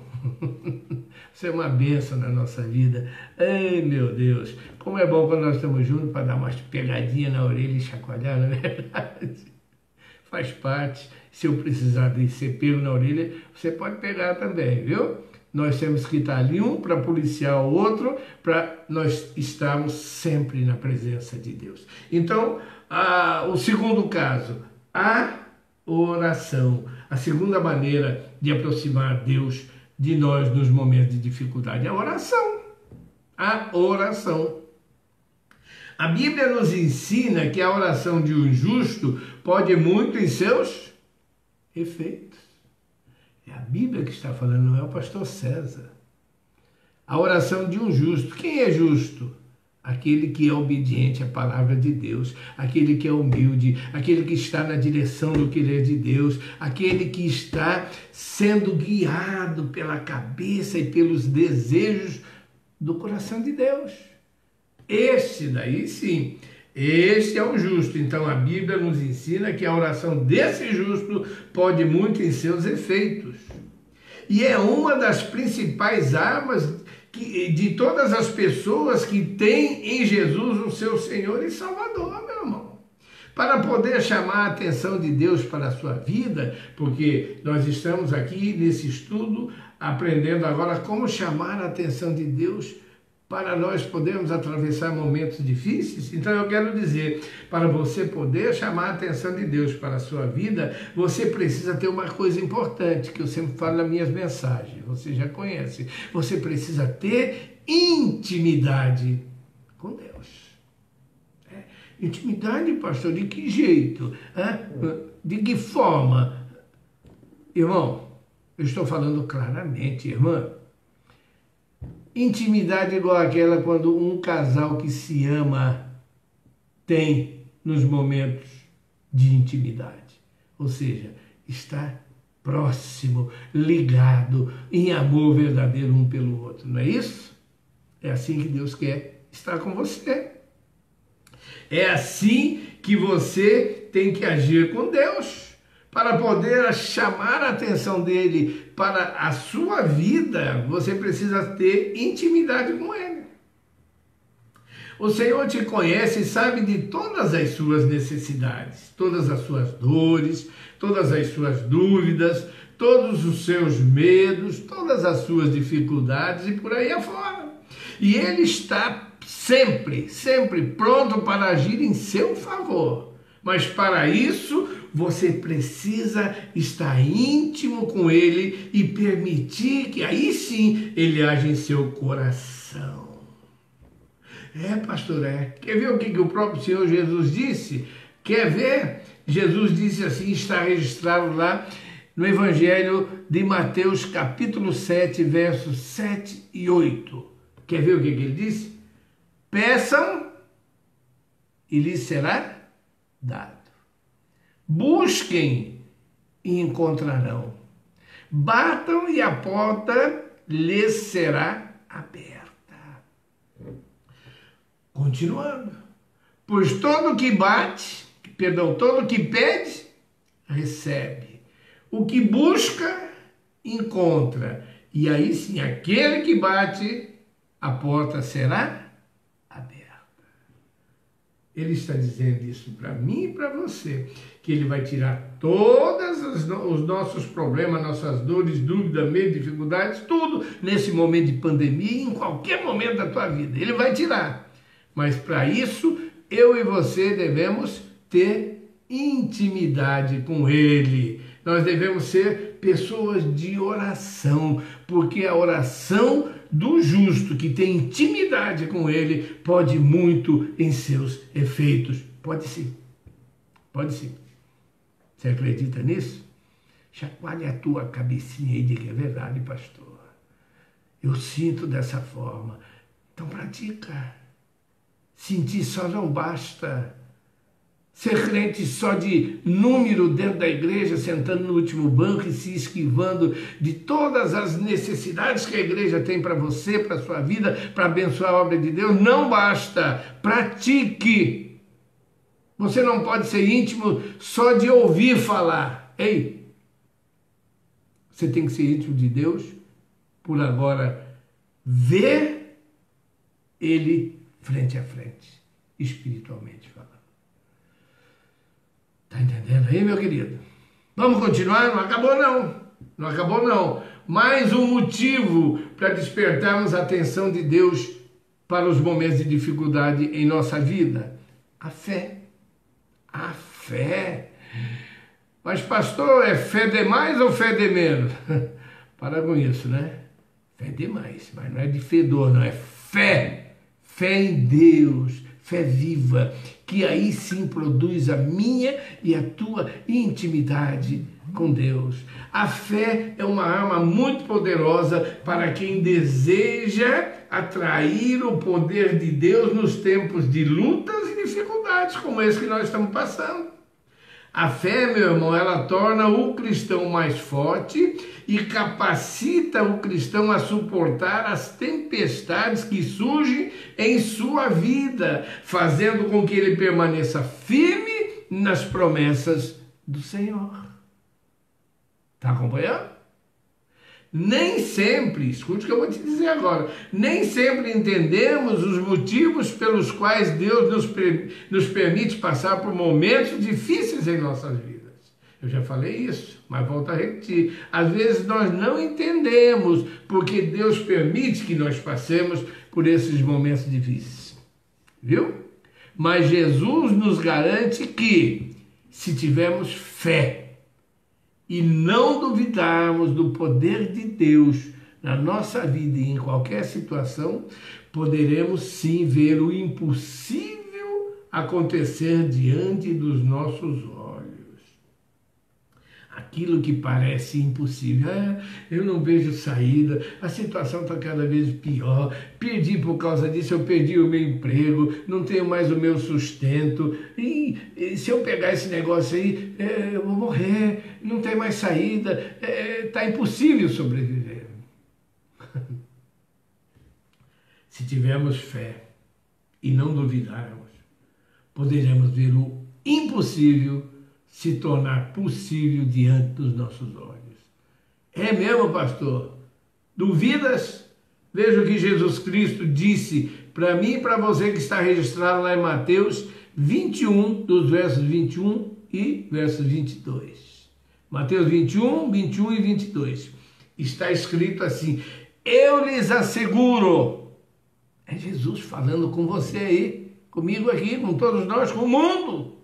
Você é uma bênção na nossa vida. Ai, meu Deus, como é bom quando nós estamos juntos para dar umas pegadinhas na orelha e chacoalhar, não é verdade? Faz parte. Se eu precisar de ser pego na orelha, você pode pegar também, viu? Nós temos que estar ali um para policiar o outro, para nós estarmos sempre na presença de Deus. Então, o segundo caso, a oração. A segunda maneira de aproximar Deus de nós nos momentos de dificuldade é a oração. A oração. A Bíblia nos ensina que a oração de um justo pode muito em seus efeitos. É a Bíblia que está falando, não é o pastor César. A oração de um justo. Quem é justo? Aquele que é obediente à palavra de Deus, aquele que é humilde, aquele que está na direção do querer de Deus, aquele que está sendo guiado pela cabeça e pelos desejos do coração de Deus. Este daí sim, este é o justo. Então a Bíblia nos ensina que a oração desse justo pode muito em seus efeitos. E é uma das principais armas de todas as pessoas que têm em Jesus o seu Senhor e Salvador, meu irmão. Para poder chamar a atenção de Deus para a sua vida, porque nós estamos aqui nesse estudo aprendendo agora como chamar a atenção de Deus para nós podermos atravessar momentos difíceis. Então eu quero dizer, para você poder chamar a atenção de Deus para a sua vida, você precisa ter uma coisa importante, que eu sempre falo nas minhas mensagens, você já conhece. Você precisa ter intimidade com Deus. Intimidade, pastor, de que jeito? De que forma? Irmão, eu estou falando claramente, irmã. Intimidade igual àquela quando um casal que se ama tem nos momentos de intimidade. Ou seja, está próximo, ligado, em amor verdadeiro um pelo outro. Não é isso? É assim que Deus quer estar com você. É assim que você tem que agir com Deus. Para poder chamar a atenção dele para a sua vida, você precisa ter intimidade com ele. O Senhor te conhece e sabe de todas as suas necessidades, todas as suas dores, todas as suas dúvidas, todos os seus medos, todas as suas dificuldades e por aí afora. E ele está sempre pronto para agir em seu favor. Mas para isso, você precisa estar íntimo com ele e permitir que aí sim ele age em seu coração. Pastor, Quer ver o que o próprio Senhor Jesus disse? Quer ver? Jesus disse assim, está registrado lá no Evangelho de Mateus, capítulo 7, versos 7 e 8. Quer ver o que ele disse? Peçam e lhes será dado. Busquem e encontrarão. Batam e a porta lhes será aberta. Continuando. Pois todo que pede, recebe. O que busca, encontra. E aí sim, aquele que bate, a porta será aberta. Ele está dizendo isso para mim e para você, que ele vai tirar todos os nossos problemas, nossas dores, dúvidas, medo, dificuldades, tudo nesse momento de pandemia e em qualquer momento da tua vida. Ele vai tirar. Mas para isso, eu e você devemos ter intimidade com ele. Nós devemos ser pessoas de oração, porque a oração do justo que tem intimidade com ele pode muito em seus efeitos. Pode sim. Pode sim. Você acredita nisso? Chacoalhe a tua cabecinha e diga: é verdade, pastor. Eu sinto dessa forma. Então pratica. Sentir só não basta. Ser crente só de número dentro da igreja, sentando no último banco e se esquivando de todas as necessidades que a igreja tem para você, para a sua vida, para abençoar a obra de Deus, não basta. Pratique. Você não pode ser íntimo só de ouvir falar. Ei, você tem que ser íntimo de Deus por agora ver Ele frente a frente, espiritualmente falando. Está entendendo aí, meu querido? Vamos continuar? Não acabou não. Não acabou não. Mais um motivo para despertarmos a atenção de Deus para os momentos de dificuldade em nossa vida. A fé. A fé. Mas pastor, é fé demais ou fé de menos? Para com isso, né? Fé demais, mas não é de fedor, não, é fé. Fé em Deus, fé viva, que aí sim produz a minha e a tua intimidade com Deus. A fé é uma arma muito poderosa para quem deseja atrair o poder de Deus nos tempos de lutas e dificuldades como esse que nós estamos passando. A fé, meu irmão, ela torna o cristão mais forte e capacita o cristão a suportar as tempestades que surgem em sua vida, fazendo com que ele permaneça firme nas promessas do Senhor. Está acompanhando? Nem sempre, escute o que eu vou te dizer agora, nem sempre entendemos os motivos pelos quais Deus nos permite passar por momentos difíceis em nossas vidas. Eu já falei isso, mas volto a repetir. Às vezes nós não entendemos porque Deus permite que nós passemos por esses momentos difíceis. Viu? Mas Jesus nos garante que, se tivermos fé, e não duvidarmos do poder de Deus na nossa vida e em qualquer situação, poderemos sim ver o impossível acontecer diante dos nossos olhos. Aquilo que parece impossível, eu não vejo saída, a situação está cada vez pior, perdi por causa disso, eu perdi o meu emprego, não tenho mais o meu sustento, e se eu pegar esse negócio aí, eu vou morrer, não tem mais saída, está impossível sobreviver. Se tivermos fé e não duvidarmos, poderemos ver o impossível se tornar possível diante dos nossos olhos. É mesmo, pastor? Duvidas? Veja o que Jesus Cristo disse para mim e para você que está registrado lá em Mateus 21, dos versos 21 e versos 22. Mateus 21, 21 e 22. Está escrito assim: eu lhes asseguro, é Jesus falando com você aí, comigo aqui, com todos nós, com o mundo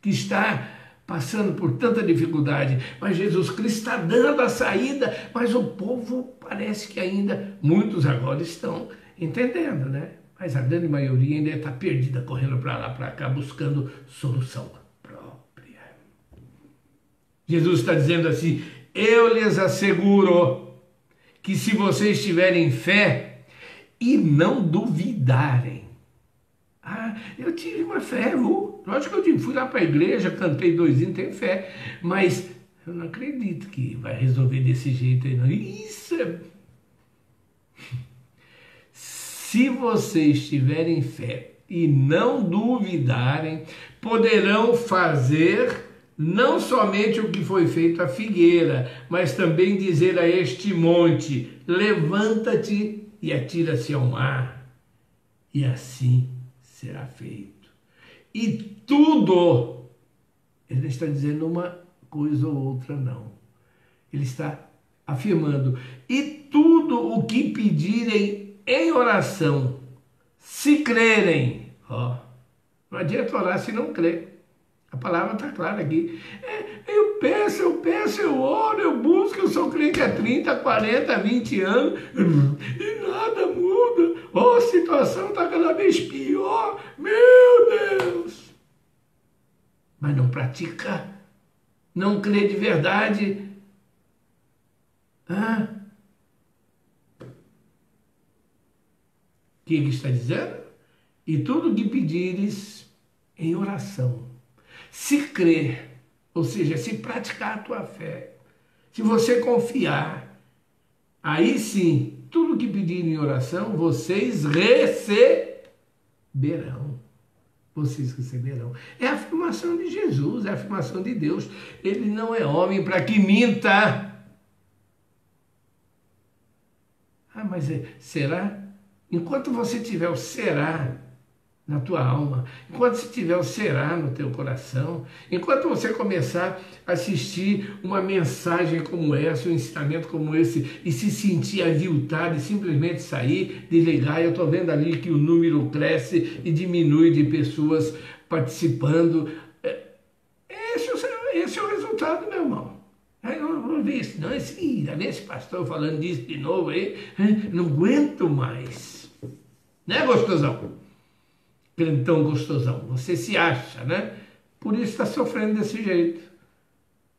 que está passando por tanta dificuldade, mas Jesus Cristo está dando a saída, mas o povo parece que ainda, muitos agora estão entendendo, né? Mas a grande maioria ainda está perdida, correndo para lá, para cá, buscando solução própria. Jesus está dizendo assim: eu lhes asseguro que se vocês tiverem fé e não duvidarem, eu tive uma fé, lógico que eu fui lá para a igreja, cantei 2 hinos, tenho fé, mas eu não acredito que vai resolver desse jeito aí, não. Isso é... Se vocês tiverem fé e não duvidarem, poderão fazer não somente o que foi feito à figueira, mas também dizer a este monte: levanta-te e atira-se ao mar, e assim será feito. E tudo, ele não está dizendo uma coisa ou outra, não. Ele está afirmando: e tudo o que pedirem em oração, se crerem, não adianta orar se não crer. A palavra está clara aqui. Eu peço, eu oro, eu busco, eu sou crente há 30, 40, 20 anos e nada muda. A situação está cada vez pior. Meu Deus! Mas não pratica, não crê de verdade. O que ele está dizendo? E tudo que pedires em oração. Se crer, ou seja, se praticar a tua fé, se você confiar, aí sim, tudo que pedirem em oração, vocês receberão. Vocês receberão. É a afirmação de Jesus, é a afirmação de Deus. Ele não é homem para que minta. Mas será? Enquanto você tiver o será na tua alma, enquanto você tiver o será no teu coração, enquanto você começar a assistir uma mensagem como essa, um ensinamento como esse, e se sentir aviltado e simplesmente sair, desligar, eu estou vendo ali que o número cresce e diminui de pessoas participando. Esse é o resultado, meu irmão. Aí eu não vi isso, não. Esse pastor falando disso de novo aí, não aguento mais. Né, gostosão? Crentão gostosão. Você se acha, né? Por isso está sofrendo desse jeito.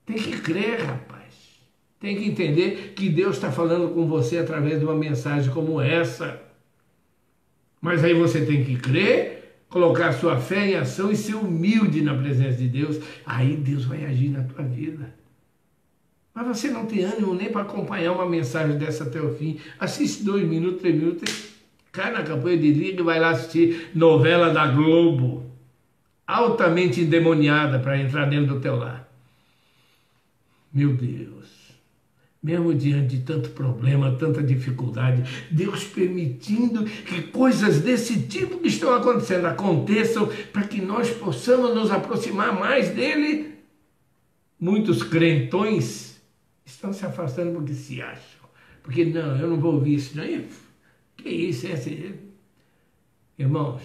Tem que crer, rapaz. Tem que entender que Deus está falando com você através de uma mensagem como essa. Mas aí você tem que crer, colocar sua fé em ação e ser humilde na presença de Deus. Aí Deus vai agir na tua vida. Mas você não tem ânimo nem para acompanhar uma mensagem dessa até o fim. Assiste 2 minutos, 3 minutos, cai na campanha de liga e vai lá assistir novela da Globo, altamente endemoniada para entrar dentro do teu lar. Meu Deus, mesmo diante de tanto problema, tanta dificuldade, Deus permitindo que coisas desse tipo que estão acontecendo aconteçam para que nós possamos nos aproximar mais dele. Muitos crentões estão se afastando porque se acham. Porque não, eu não vou ouvir isso. Não. Que isso? Irmãos,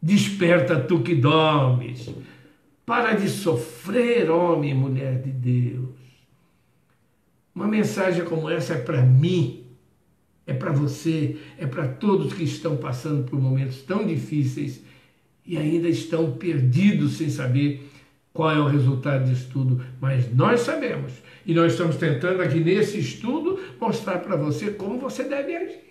desperta tu que dormes. Para de sofrer, homem e mulher de Deus. Uma mensagem como essa é para mim, é para você, é para todos que estão passando por momentos tão difíceis e ainda estão perdidos sem saber qual é o resultado disso tudo. Mas nós sabemos. E nós estamos tentando aqui nesse estudo mostrar para você como você deve agir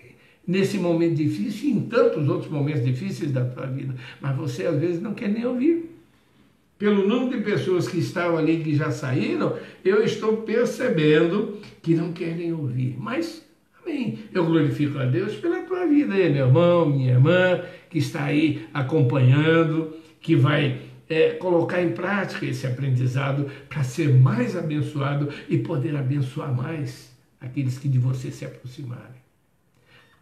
nesse momento difícil e em tantos outros momentos difíceis da tua vida. Mas você às vezes não quer nem ouvir. Pelo número de pessoas que estavam ali, que já saíram, eu estou percebendo que não querem ouvir. Mas, amém, eu glorifico a Deus pela tua vida aí, meu irmão, minha irmã, que está aí acompanhando, que vai colocar em prática esse aprendizado para ser mais abençoado e poder abençoar mais aqueles que de você se aproximarem.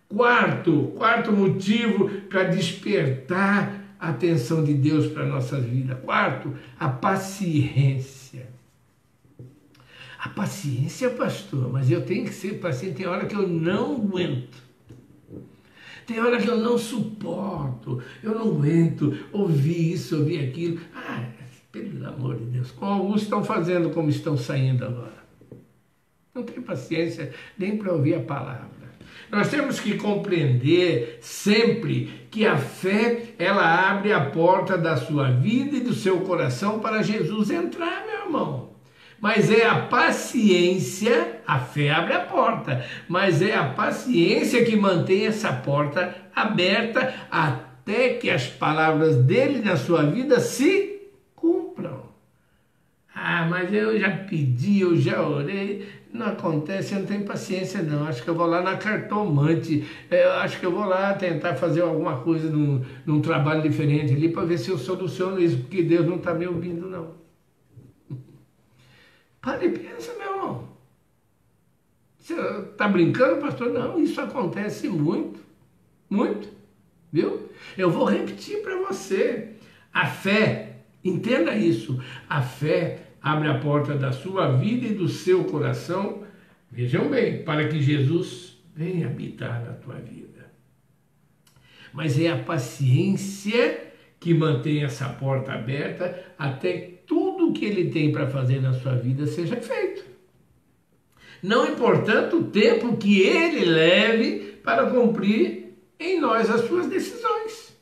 Quarto motivo para despertar a atenção de Deus para a nossa vida. Quarto, a paciência. A paciência, pastor, mas eu tenho que ser paciente, tem hora que eu não aguento. Tem hora que eu não suporto, eu não aguento ouvir isso, ouvir aquilo. Pelo amor de Deus, como alguns estão fazendo, como estão saindo agora. Não tem paciência nem para ouvir a palavra. Nós temos que compreender sempre que a fé, ela abre a porta da sua vida e do seu coração para Jesus entrar, meu irmão. Mas é a paciência, a fé abre a porta, mas é a paciência que mantém essa porta aberta até que as palavras dele na sua vida se cumpram. Mas eu já pedi, eu já orei, não acontece, eu não tenho paciência não, acho que eu vou lá na cartomante, eu acho que eu vou lá tentar fazer alguma coisa num trabalho diferente ali para ver se eu soluciono isso, porque Deus não está me ouvindo não. Para e pensa, meu irmão. Você está brincando, pastor? Não, isso acontece muito, muito, viu? Eu vou repetir para você. A fé, entenda isso, a fé abre a porta da sua vida e do seu coração, vejam bem, para que Jesus venha habitar na tua vida. Mas é a paciência que mantém essa porta aberta até que tudo que Ele tem para fazer na sua vida seja feito. Não importando o tempo que Ele leve para cumprir em nós as suas decisões.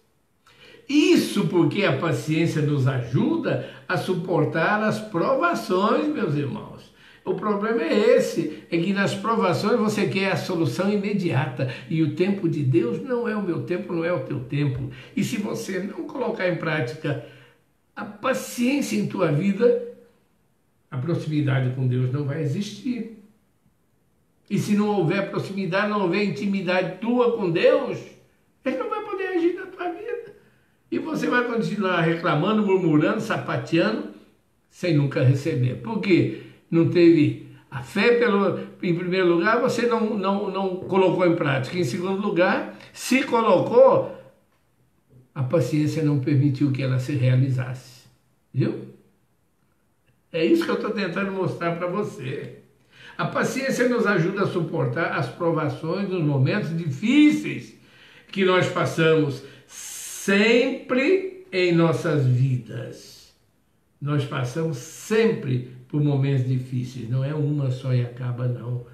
Isso porque a paciência nos ajuda a suportar as provações, meus irmãos. O problema é esse, é que nas provações você quer a solução imediata e o tempo de Deus não é o meu tempo, não é o teu tempo. E se você não colocar em prática a paciência em tua vida, a proximidade com Deus não vai existir. E se não houver proximidade, não houver intimidade tua com Deus, Ele não vai poder agir na tua vida. E você vai continuar reclamando, murmurando, sapateando, sem nunca receber. Por quê? Não teve a fé, em primeiro lugar, você não colocou em prática. Em segundo lugar, se colocou, a paciência não permitiu que ela se realizasse. Viu? É isso que eu estou tentando mostrar para você. A paciência nos ajuda a suportar as provações nos momentos difíceis que nós passamos sempre em nossas vidas. Nós passamos sempre por momentos difíceis, não é uma só e acaba, não.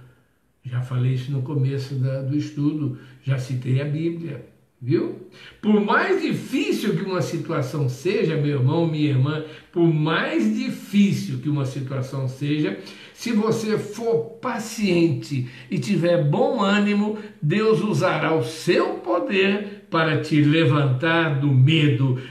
Já falei isso no começo do estudo, já citei a Bíblia, viu? Por mais difícil que uma situação seja, meu irmão, minha irmã, por mais difícil que uma situação seja, se você for paciente e tiver bom ânimo, Deus usará o seu poder para te levantar do medo,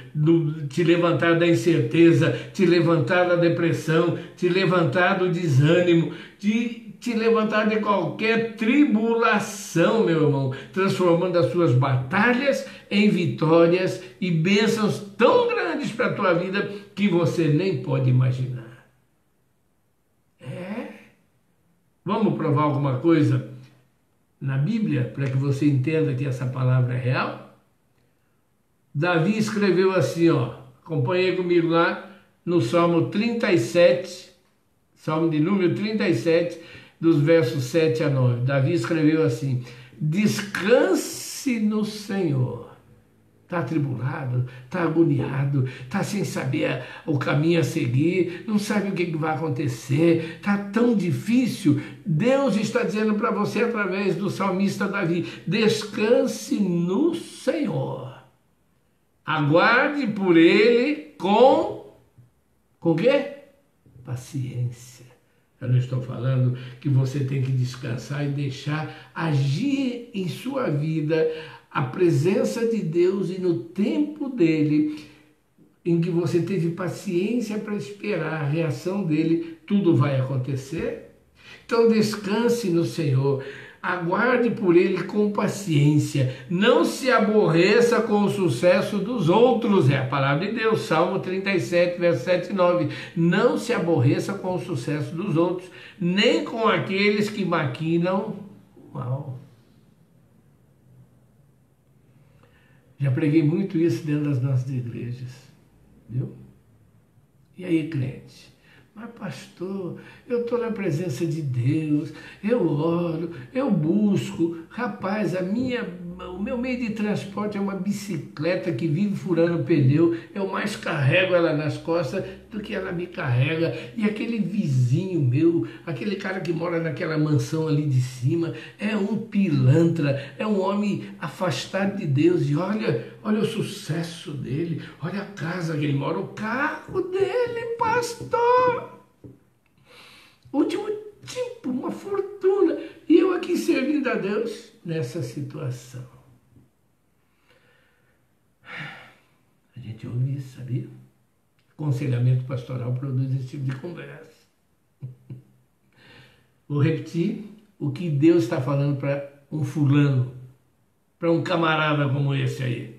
te levantar da incerteza, te levantar da depressão, te levantar do desânimo, te levantar de qualquer tribulação, meu irmão, transformando as suas batalhas em vitórias e bênçãos tão grandes para a tua vida que você nem pode imaginar. Vamos provar alguma coisa na Bíblia para que você entenda que essa palavra é real? Davi escreveu assim, ó, acompanhei comigo lá no Salmo 37, Salmo de número 37, dos versos 7 a 9. Davi escreveu assim: descanse no Senhor. Está atribulado, está agoniado, está sem saber o caminho a seguir, não sabe o que vai acontecer, está tão difícil. Deus está dizendo para você através do salmista Davi: descanse no Senhor. Aguarde por Ele com quê? Paciência. Eu não estou falando que você tem que descansar e deixar agir em sua vida a presença de Deus e no tempo dele, em que você teve paciência para esperar a reação dele, tudo vai acontecer. Então descanse no Senhor. Aguarde por Ele com paciência. Não se aborreça com o sucesso dos outros. É a palavra de Deus. Salmo 37, verso 7 e 9. Não se aborreça com o sucesso dos outros, nem com aqueles que maquinam mal. Já preguei muito isso dentro das nossas igrejas. Viu? E aí, crente? Mas pastor, eu estou na presença de Deus, eu oro, eu busco. Rapaz, o meu meio de transporte é uma bicicleta que vive furando pneu. Eu mais carrego ela nas costas do que ela me carrega. E aquele vizinho meu, aquele cara que mora naquela mansão ali de cima, é um pilantra, é um homem afastado de Deus. E olha o sucesso dele, olha a casa que ele mora, o carro dele, pastor. Último tipo, uma fortuna. E eu aqui servindo a Deus nessa situação. A gente ouve isso, sabia? Aconselhamento pastoral produz esse tipo de conversa. Vou repetir o que Deus está falando para um fulano, para um camarada como esse aí.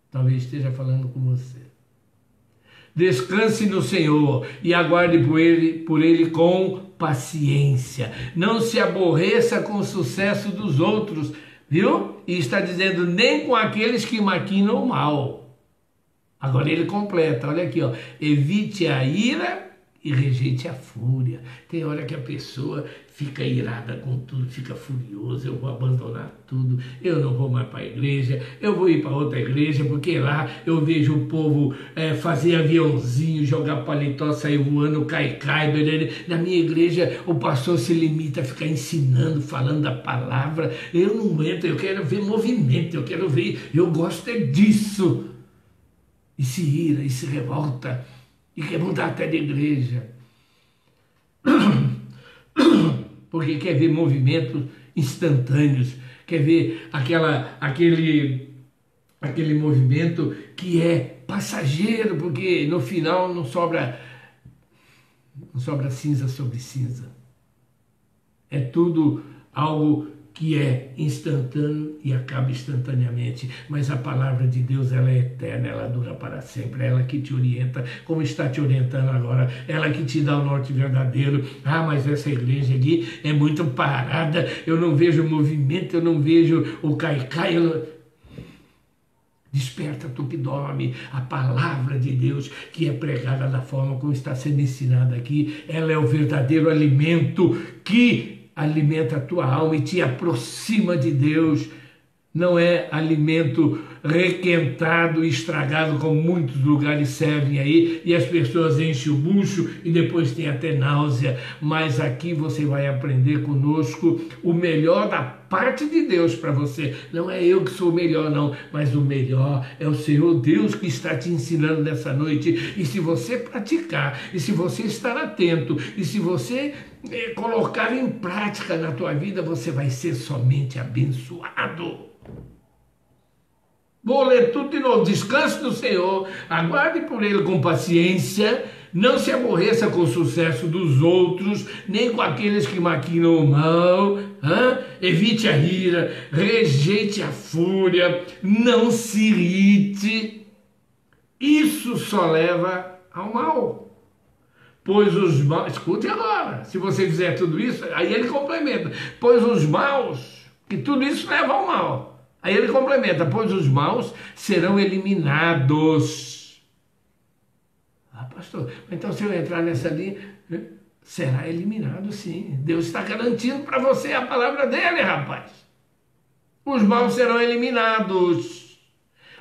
Talvez esteja falando com você. Descanse no Senhor e aguarde por ele com paciência. Não se aborreça com o sucesso dos outros, viu? E está dizendo, nem com aqueles que maquinam o mal. Agora ele completa, olha aqui, ó. Evite a ira e rejeite a fúria. Tem hora que a pessoa fica irada com tudo, fica furiosa, eu vou abandonar tudo, eu não vou mais para a igreja, eu vou ir para outra igreja, porque lá eu vejo o povo fazer aviãozinho, jogar paletó, sair voando, cai, beleza. Na minha igreja o pastor se limita a ficar ensinando, falando da palavra, eu não entro, eu quero ver movimento, eu gosto é disso. E se ira, e se revolta, e quer mudar até de igreja. Porque quer ver movimentos instantâneos, quer ver aquele movimento que é passageiro, porque no final não sobra cinza sobre cinza. É tudo algo que é instantâneo e acaba instantaneamente, mas a palavra de Deus, ela é eterna, ela dura para sempre, ela que te orienta, como está te orientando agora, ela que te dá o norte verdadeiro. Mas essa igreja aqui é muito parada, eu não vejo movimento, eu não vejo o caicai, Desperta tu que dorme, a palavra de Deus que é pregada da forma como está sendo ensinada aqui, ela é o verdadeiro alimento que alimenta a tua alma e te aproxima de Deus. Não é alimento requentado e estragado como muitos lugares servem aí e as pessoas enchem o bucho e depois tem até náusea. Mas aqui você vai aprender conosco o melhor da parte de Deus para você. Não é eu que sou o melhor não, mas o melhor é o Senhor Deus que está te ensinando nessa noite. E se você praticar, e se você estar atento, e se você colocar em prática na tua vida, você vai ser somente abençoado. Vou ler tudo de novo. Descanse do Senhor, aguarde por Ele com paciência, não se aborreça com o sucesso dos outros, nem com aqueles que maquinam o mal, evite a ira, rejeite a fúria, não se irrite, isso só leva ao mal. Pois os maus, escute agora, se você fizer tudo isso, aí ele complementa, pois os maus, que tudo isso leva ao mal. Aí ele complementa, pois os maus serão eliminados. Pastor, então se eu entrar nessa linha, será eliminado sim. Deus está garantindo para você a palavra dele, rapaz. Os maus serão eliminados,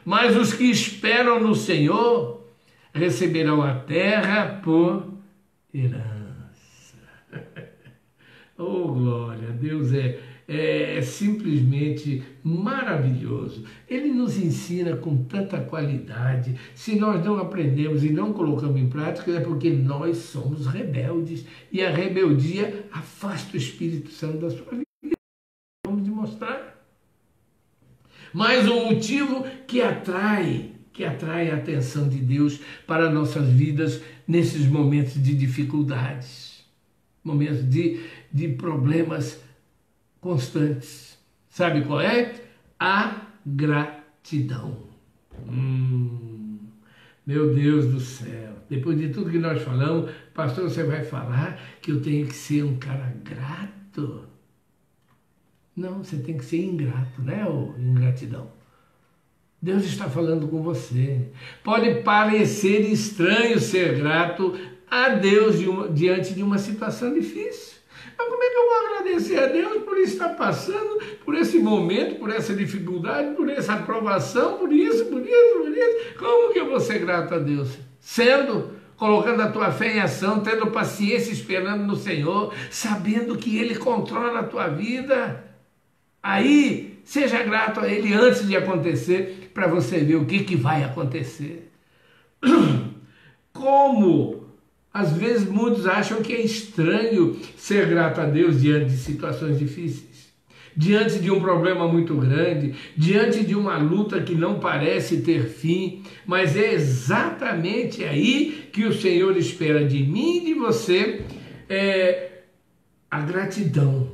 mas os que esperam no Senhor receberão a terra por herança. Oh, glória, Deus é simplesmente maravilhoso. Ele nos ensina com tanta qualidade. Se nós não aprendemos e não colocamos em prática, é porque nós somos rebeldes. E a rebeldia afasta o Espírito Santo da sua vida. Vamos demonstrar. Mas o motivo que atrai a atenção de Deus para nossas vidas nesses momentos de dificuldades, momentos de problemas constantes. Sabe qual é? A gratidão. Meu Deus do céu. Depois de tudo que nós falamos, pastor, você vai falar que eu tenho que ser um cara grato? Não, você tem que ser ingrato, né? Ou ingratidão. Deus está falando com você. Pode parecer estranho ser grato a Deus diante de uma situação difícil. Mas como é que eu vou agradecer a Deus por estar passando por esse momento, por essa dificuldade, por essa aprovação, por isso? Como que eu vou ser grato a Deus? Colocando a tua fé em ação, tendo paciência, esperando no Senhor, sabendo que Ele controla a tua vida. Aí, seja grato a Ele antes de acontecer, para você ver o que vai acontecer. Como às vezes muitos acham que é estranho ser grato a Deus diante de situações difíceis, diante de um problema muito grande, diante de uma luta que não parece ter fim, mas é exatamente aí que o Senhor espera de mim e de você a gratidão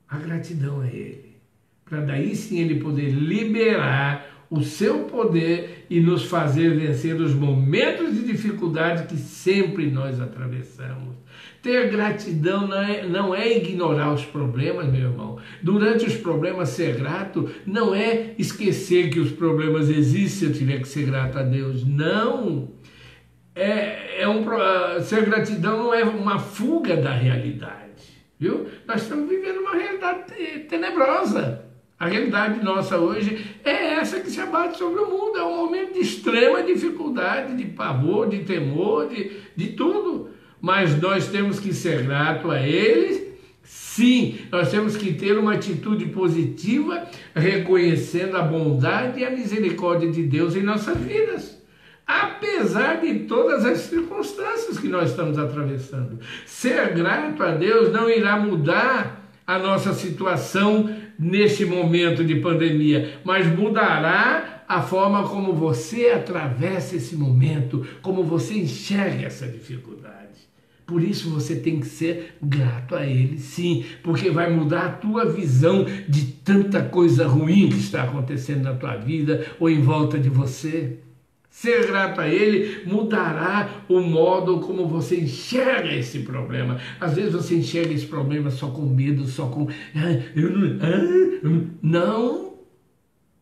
a Ele, para daí sim Ele poder liberar o seu poder e nos fazer vencer os momentos de dificuldade que sempre nós atravessamos. Ter gratidão não é ignorar os problemas, meu irmão. Durante os problemas, ser grato não é esquecer que os problemas existem, eu tiver que ser grato a Deus. Não! ser gratidão não é uma fuga da realidade, viu? Nós estamos vivendo uma realidade tenebrosa. A realidade nossa hoje é essa que se abate sobre o mundo. É um momento de extrema dificuldade, de pavor, de temor, de tudo. Mas nós temos que ser gratos a Ele. Sim, nós temos que ter uma atitude positiva, reconhecendo a bondade e a misericórdia de Deus em nossas vidas, apesar de todas as circunstâncias que nós estamos atravessando. Ser grato a Deus não irá mudar a nossa situação neste momento de pandemia, mas mudará a forma como você atravessa esse momento, como você enxerga essa dificuldade. Por isso você tem que ser grato a Ele, sim, porque vai mudar a tua visão de tanta coisa ruim que está acontecendo na tua vida ou em volta de você. Ser grato a Ele mudará o modo como você enxerga esse problema. Às vezes você enxerga esse problema só com medo, só com... Não!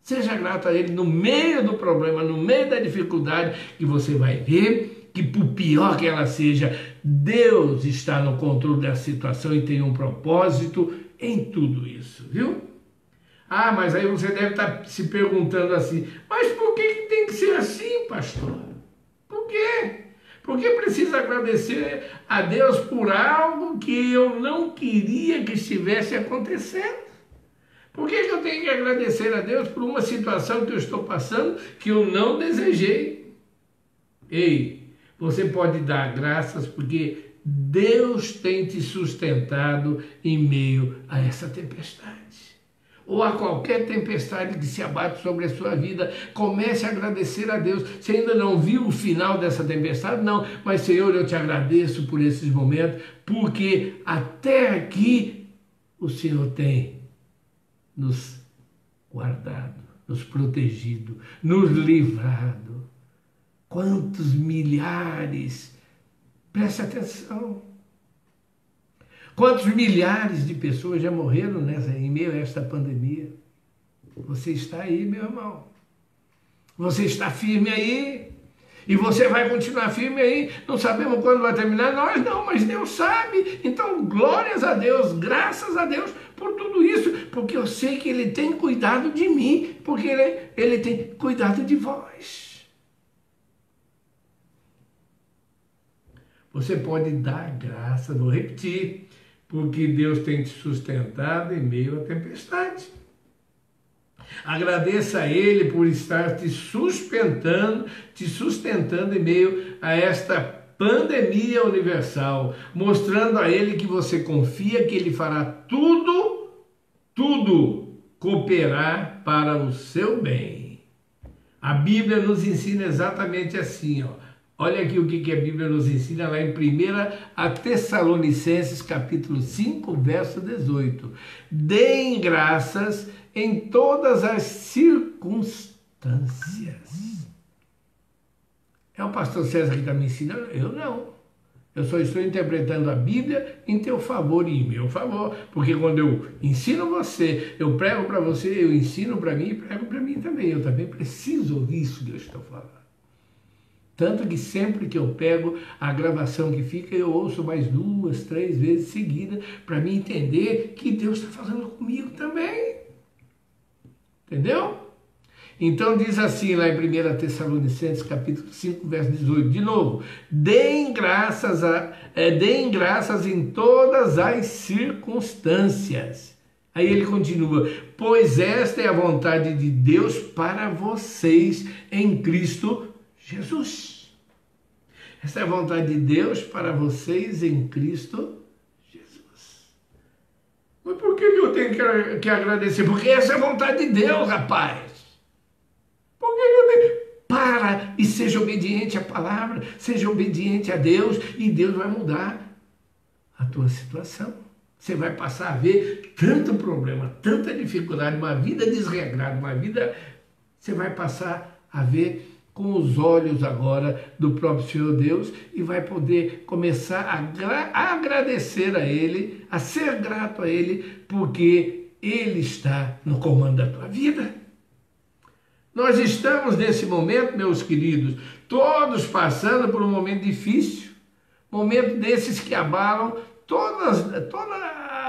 Seja grato a Ele no meio do problema, no meio da dificuldade, que você vai ver que, por pior que ela seja, Deus está no controle da situação e tem um propósito em tudo isso, viu? Ah, mas aí você deve estar se perguntando assim, mas por que tem que ser assim, pastor? Por quê? Porque precisa agradecer a Deus por algo que eu não queria que estivesse acontecendo. Por que eu tenho que agradecer a Deus por uma situação que eu estou passando que eu não desejei? Ei, você pode dar graças porque Deus tem te sustentado em meio a essa tempestade. Ou a qualquer tempestade que se abate sobre a sua vida, comece a agradecer a Deus. Você ainda não viu o final dessa tempestade? Não, mas Senhor, eu te agradeço por esses momentos, porque até aqui o Senhor tem nos guardado, nos protegido, nos livrado. Quantos milhares, preste atenção, quantos milhares de pessoas já morreram em meio a esta pandemia? Você está aí, meu irmão. Você está firme aí. E você vai continuar firme aí. Não sabemos quando vai terminar, nós não, mas Deus sabe. Então, glórias a Deus, graças a Deus por tudo isso. Porque eu sei que Ele tem cuidado de mim, porque Ele tem cuidado de vós. Você pode dar graça, vou repetir, porque Deus tem te sustentado em meio à tempestade. Agradeça a Ele por estar te sustentando em meio a esta pandemia universal, mostrando a Ele que você confia que Ele fará tudo cooperar para o seu bem. A Bíblia nos ensina exatamente assim, ó. Olha aqui o que a Bíblia nos ensina lá em 1 Tessalonicenses, capítulo 5, verso 18. Deem graças em todas as circunstâncias. É o pastor César que está me ensinando? Eu não. Eu só estou interpretando a Bíblia em teu favor e em meu favor. Porque quando eu ensino você, eu prego para você, eu ensino para mim e prego para mim também. Eu também preciso ouvir isso que eu estou falando. Tanto que sempre que eu pego a gravação que fica, eu ouço mais 2, 3 vezes seguida para me entender que Deus está falando comigo também. Entendeu? Então diz assim lá em 1 Tessalonicenses, capítulo 5, verso 18, de novo, deem graças em todas as circunstâncias. Aí ele continua, pois esta é a vontade de Deus para vocês em Cristo Jesus. Essa é a vontade de Deus para vocês em Cristo Jesus. Mas por que eu tenho que agradecer? Porque essa é a vontade de Deus, rapaz. Por que eu tenho? Para e seja obediente à palavra, seja obediente a Deus e Deus vai mudar a tua situação. Você vai passar a ver tanto problema, tanta dificuldade, uma vida desregrada, uma vida... Você vai passar a ver com os olhos agora do próprio Senhor Deus e vai poder começar a agradecer a Ele, a ser grato a Ele, porque Ele está no comando da tua vida. Nós estamos nesse momento, meus queridos, todos passando por um momento difícil, momento desses que abalam todas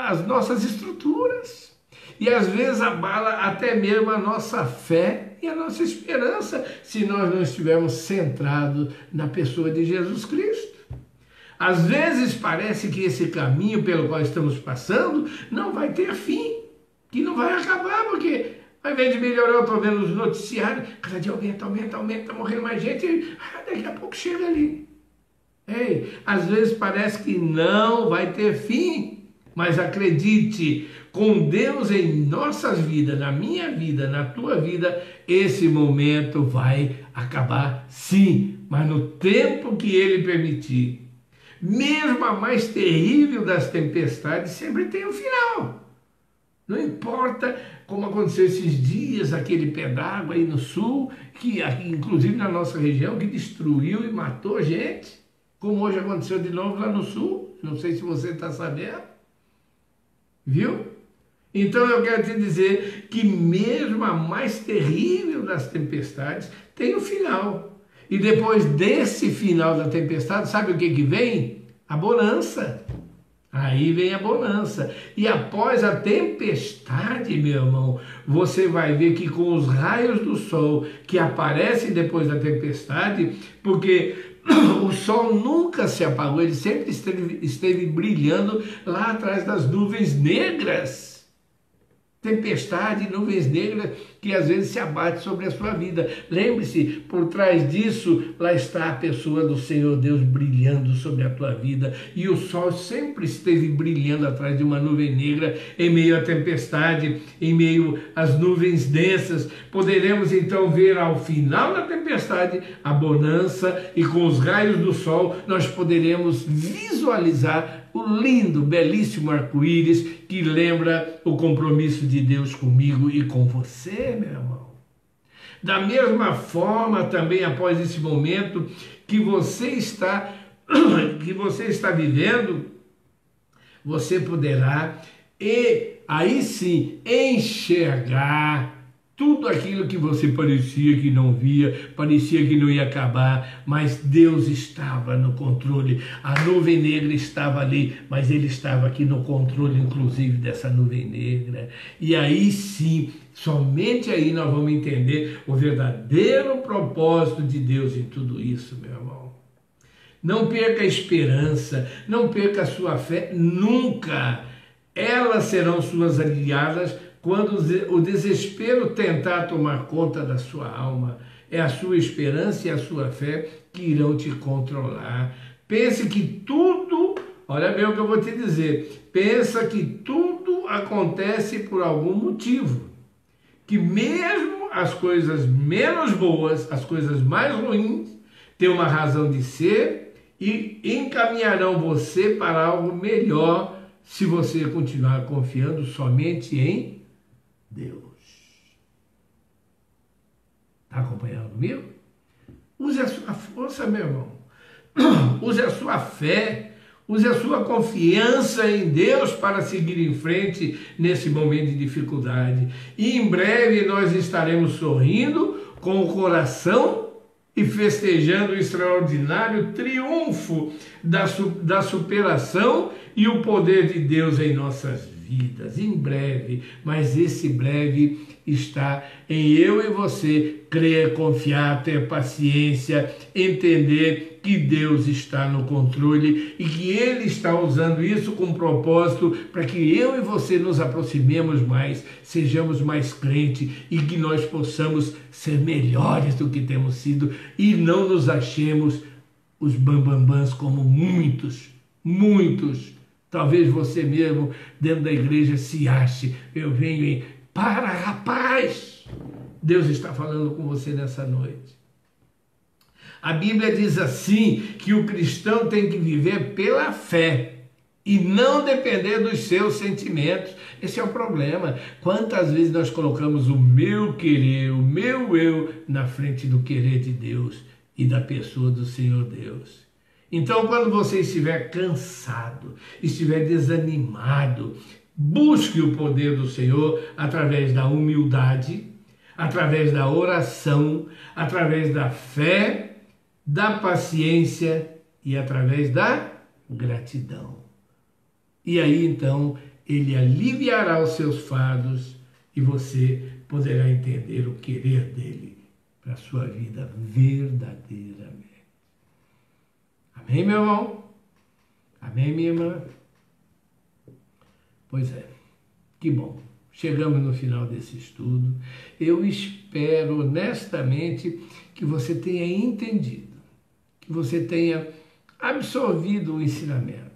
as nossas estruturas. E às vezes abala até mesmo a nossa fé e a nossa esperança, se nós não estivermos centrados na pessoa de Jesus Cristo. Às vezes parece que esse caminho pelo qual estamos passando não vai ter fim, que não vai acabar, porque ao invés de melhorar, eu estou vendo os noticiários, cada dia aumenta, está morrendo mais gente, daqui a pouco chega ali. Ei, às vezes parece que não vai ter fim, mas acredite, com Deus em nossas vidas, na minha vida, na tua vida, esse momento vai acabar sim, mas no tempo que Ele permitir. Mesmo a mais terrível das tempestades sempre tem um final. Não importa como aconteceu esses dias, aquele pé d'água aí no sul, que inclusive na nossa região, que destruiu e matou gente, como hoje aconteceu de novo lá no sul, não sei se você está sabendo, viu? Então eu quero te dizer que mesmo a mais terrível das tempestades tem um final. E depois desse final da tempestade, sabe o que vem? A bonança. Aí vem a bonança. E após a tempestade, meu irmão, você vai ver que com os raios do sol que aparecem depois da tempestade, porque o sol nunca se apagou, ele sempre esteve brilhando lá atrás das nuvens negras. Tempestade, nuvens negras que às vezes se abate sobre a sua vida. Lembre-se, por trás disso, lá está a pessoa do Senhor Deus brilhando sobre a tua vida. E o sol sempre esteve brilhando atrás de uma nuvem negra, em meio à tempestade, em meio às nuvens densas. Poderemos então ver ao final da tempestade a bonança, e com os raios do sol nós poderemos visualizar o lindo, belíssimo arco-íris que lembra o compromisso de Deus comigo e com você, meu irmão. Da mesma forma, também após esse momento que você está vivendo, você poderá, e aí sim, enxergar tudo aquilo que você parecia que não via, parecia que não ia acabar, mas Deus estava no controle. A nuvem negra estava ali, mas Ele estava aqui no controle, inclusive, dessa nuvem negra. E aí sim, somente aí nós vamos entender o verdadeiro propósito de Deus em tudo isso, meu irmão. Não perca a esperança, não perca a sua fé, nunca. Elas serão suas aliadas quando o desespero tentar tomar conta da sua alma. É a sua esperança e a sua fé que irão te controlar. Pense que tudo, olha bem o que eu vou te dizer, pensa que tudo acontece por algum motivo. Que mesmo as coisas menos boas, as coisas mais ruins, têm uma razão de ser e encaminharão você para algo melhor se você continuar confiando somente em Deus. Está acompanhando comigo? Use a sua força, meu irmão. Use a sua fé. Use a sua confiança em Deus para seguir em frente nesse momento de dificuldade. E em breve nós estaremos sorrindo com o coração e festejando o extraordinário triunfo da superação e o poder de Deus em nossas vidas. Em breve, mas esse breve está em eu e você crer, confiar, ter paciência, entender que Deus está no controle e que Ele está usando isso com propósito para que eu e você nos aproximemos mais, sejamos mais crentes e que nós possamos ser melhores do que temos sido e não nos achemos os bambambãs como muitos. Talvez você mesmo dentro da igreja se ache, eu venho em para, rapaz! Deus está falando com você nessa noite. A Bíblia diz assim, que o cristão tem que viver pela fé e não depender dos seus sentimentos. Esse é o problema. Quantas vezes nós colocamos o meu querer, o meu eu, na frente do querer de Deus e da pessoa do Senhor Deus. Então, quando você estiver cansado, estiver desanimado, busque o poder do Senhor através da humildade, através da oração, através da fé, da paciência e através da gratidão. E aí então ele aliviará os seus fardos e você poderá entender o querer dele para a sua vida verdadeiramente. Amém, meu irmão? Amém, minha irmã? Pois é, que bom. Chegamos no final desse estudo. Eu espero honestamente que você tenha entendido, que você tenha absorvido o ensinamento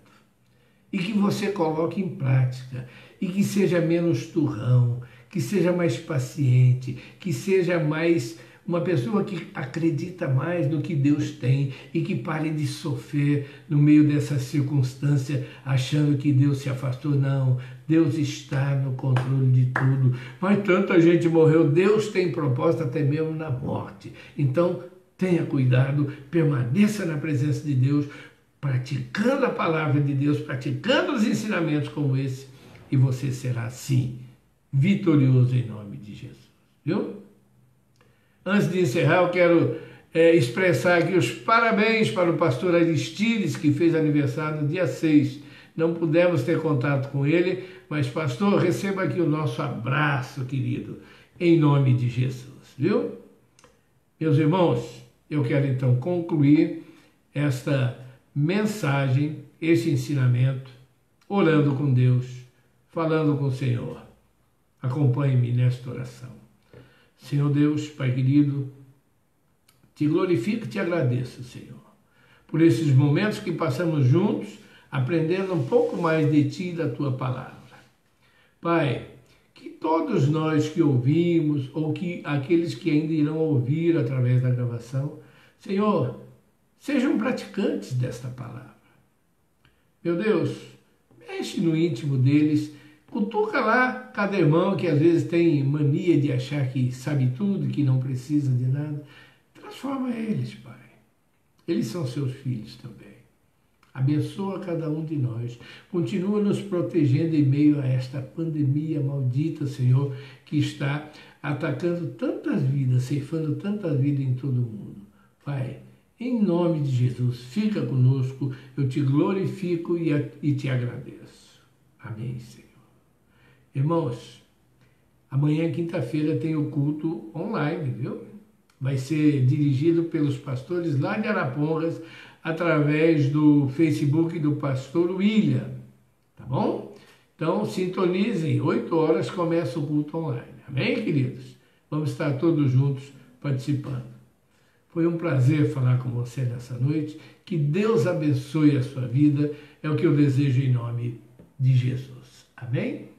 e que você coloque em prática e que seja menos turrão, que seja mais paciente, que seja mais uma pessoa que acredita mais no que Deus tem e que pare de sofrer no meio dessa circunstância achando que Deus se afastou. Não, Deus está no controle de tudo. Mas tanta gente morreu, Deus tem propósito até mesmo na morte. Então tenha cuidado, permaneça na presença de Deus, praticando a palavra de Deus, praticando os ensinamentos como esse, e você será assim, vitorioso em nome de Jesus. Viu? Antes de encerrar, eu quero expressar aqui os parabéns para o pastor Aristides, que fez aniversário no dia 6. Não pudemos ter contato com ele, mas, pastor, receba aqui o nosso abraço, querido, em nome de Jesus, viu? Meus irmãos, eu quero então concluir esta mensagem, este ensinamento, orando com Deus, falando com o Senhor. Acompanhe-me nesta oração. Senhor Deus, Pai querido, te glorifico e te agradeço, Senhor, por esses momentos que passamos juntos, aprendendo um pouco mais de Ti e da Tua palavra. Pai, que todos nós que ouvimos, ou que aqueles que ainda irão ouvir através da gravação, Senhor, sejam praticantes desta palavra. Meu Deus, mexe no íntimo deles, cutuca lá cada irmão que às vezes tem mania de achar que sabe tudo, que não precisa de nada. Transforma eles, Pai. Eles são seus filhos também. Abençoa cada um de nós. Continua nos protegendo em meio a esta pandemia maldita, Senhor, que está atacando tantas vidas, ceifando tantas vidas em todo o mundo. Pai, em nome de Jesus, fica conosco. Eu te glorifico e te agradeço. Amém, Senhor. Irmãos, amanhã, quinta-feira, tem o culto online, viu? Vai ser dirigido pelos pastores lá de Arapongas, através do Facebook do pastor William, tá bom? Então, sintonizem, 8 horas começa o culto online. Amém, queridos? Vamos estar todos juntos participando. Foi um prazer falar com você nessa noite. Que Deus abençoe a sua vida. É o que eu desejo em nome de Jesus. Amém?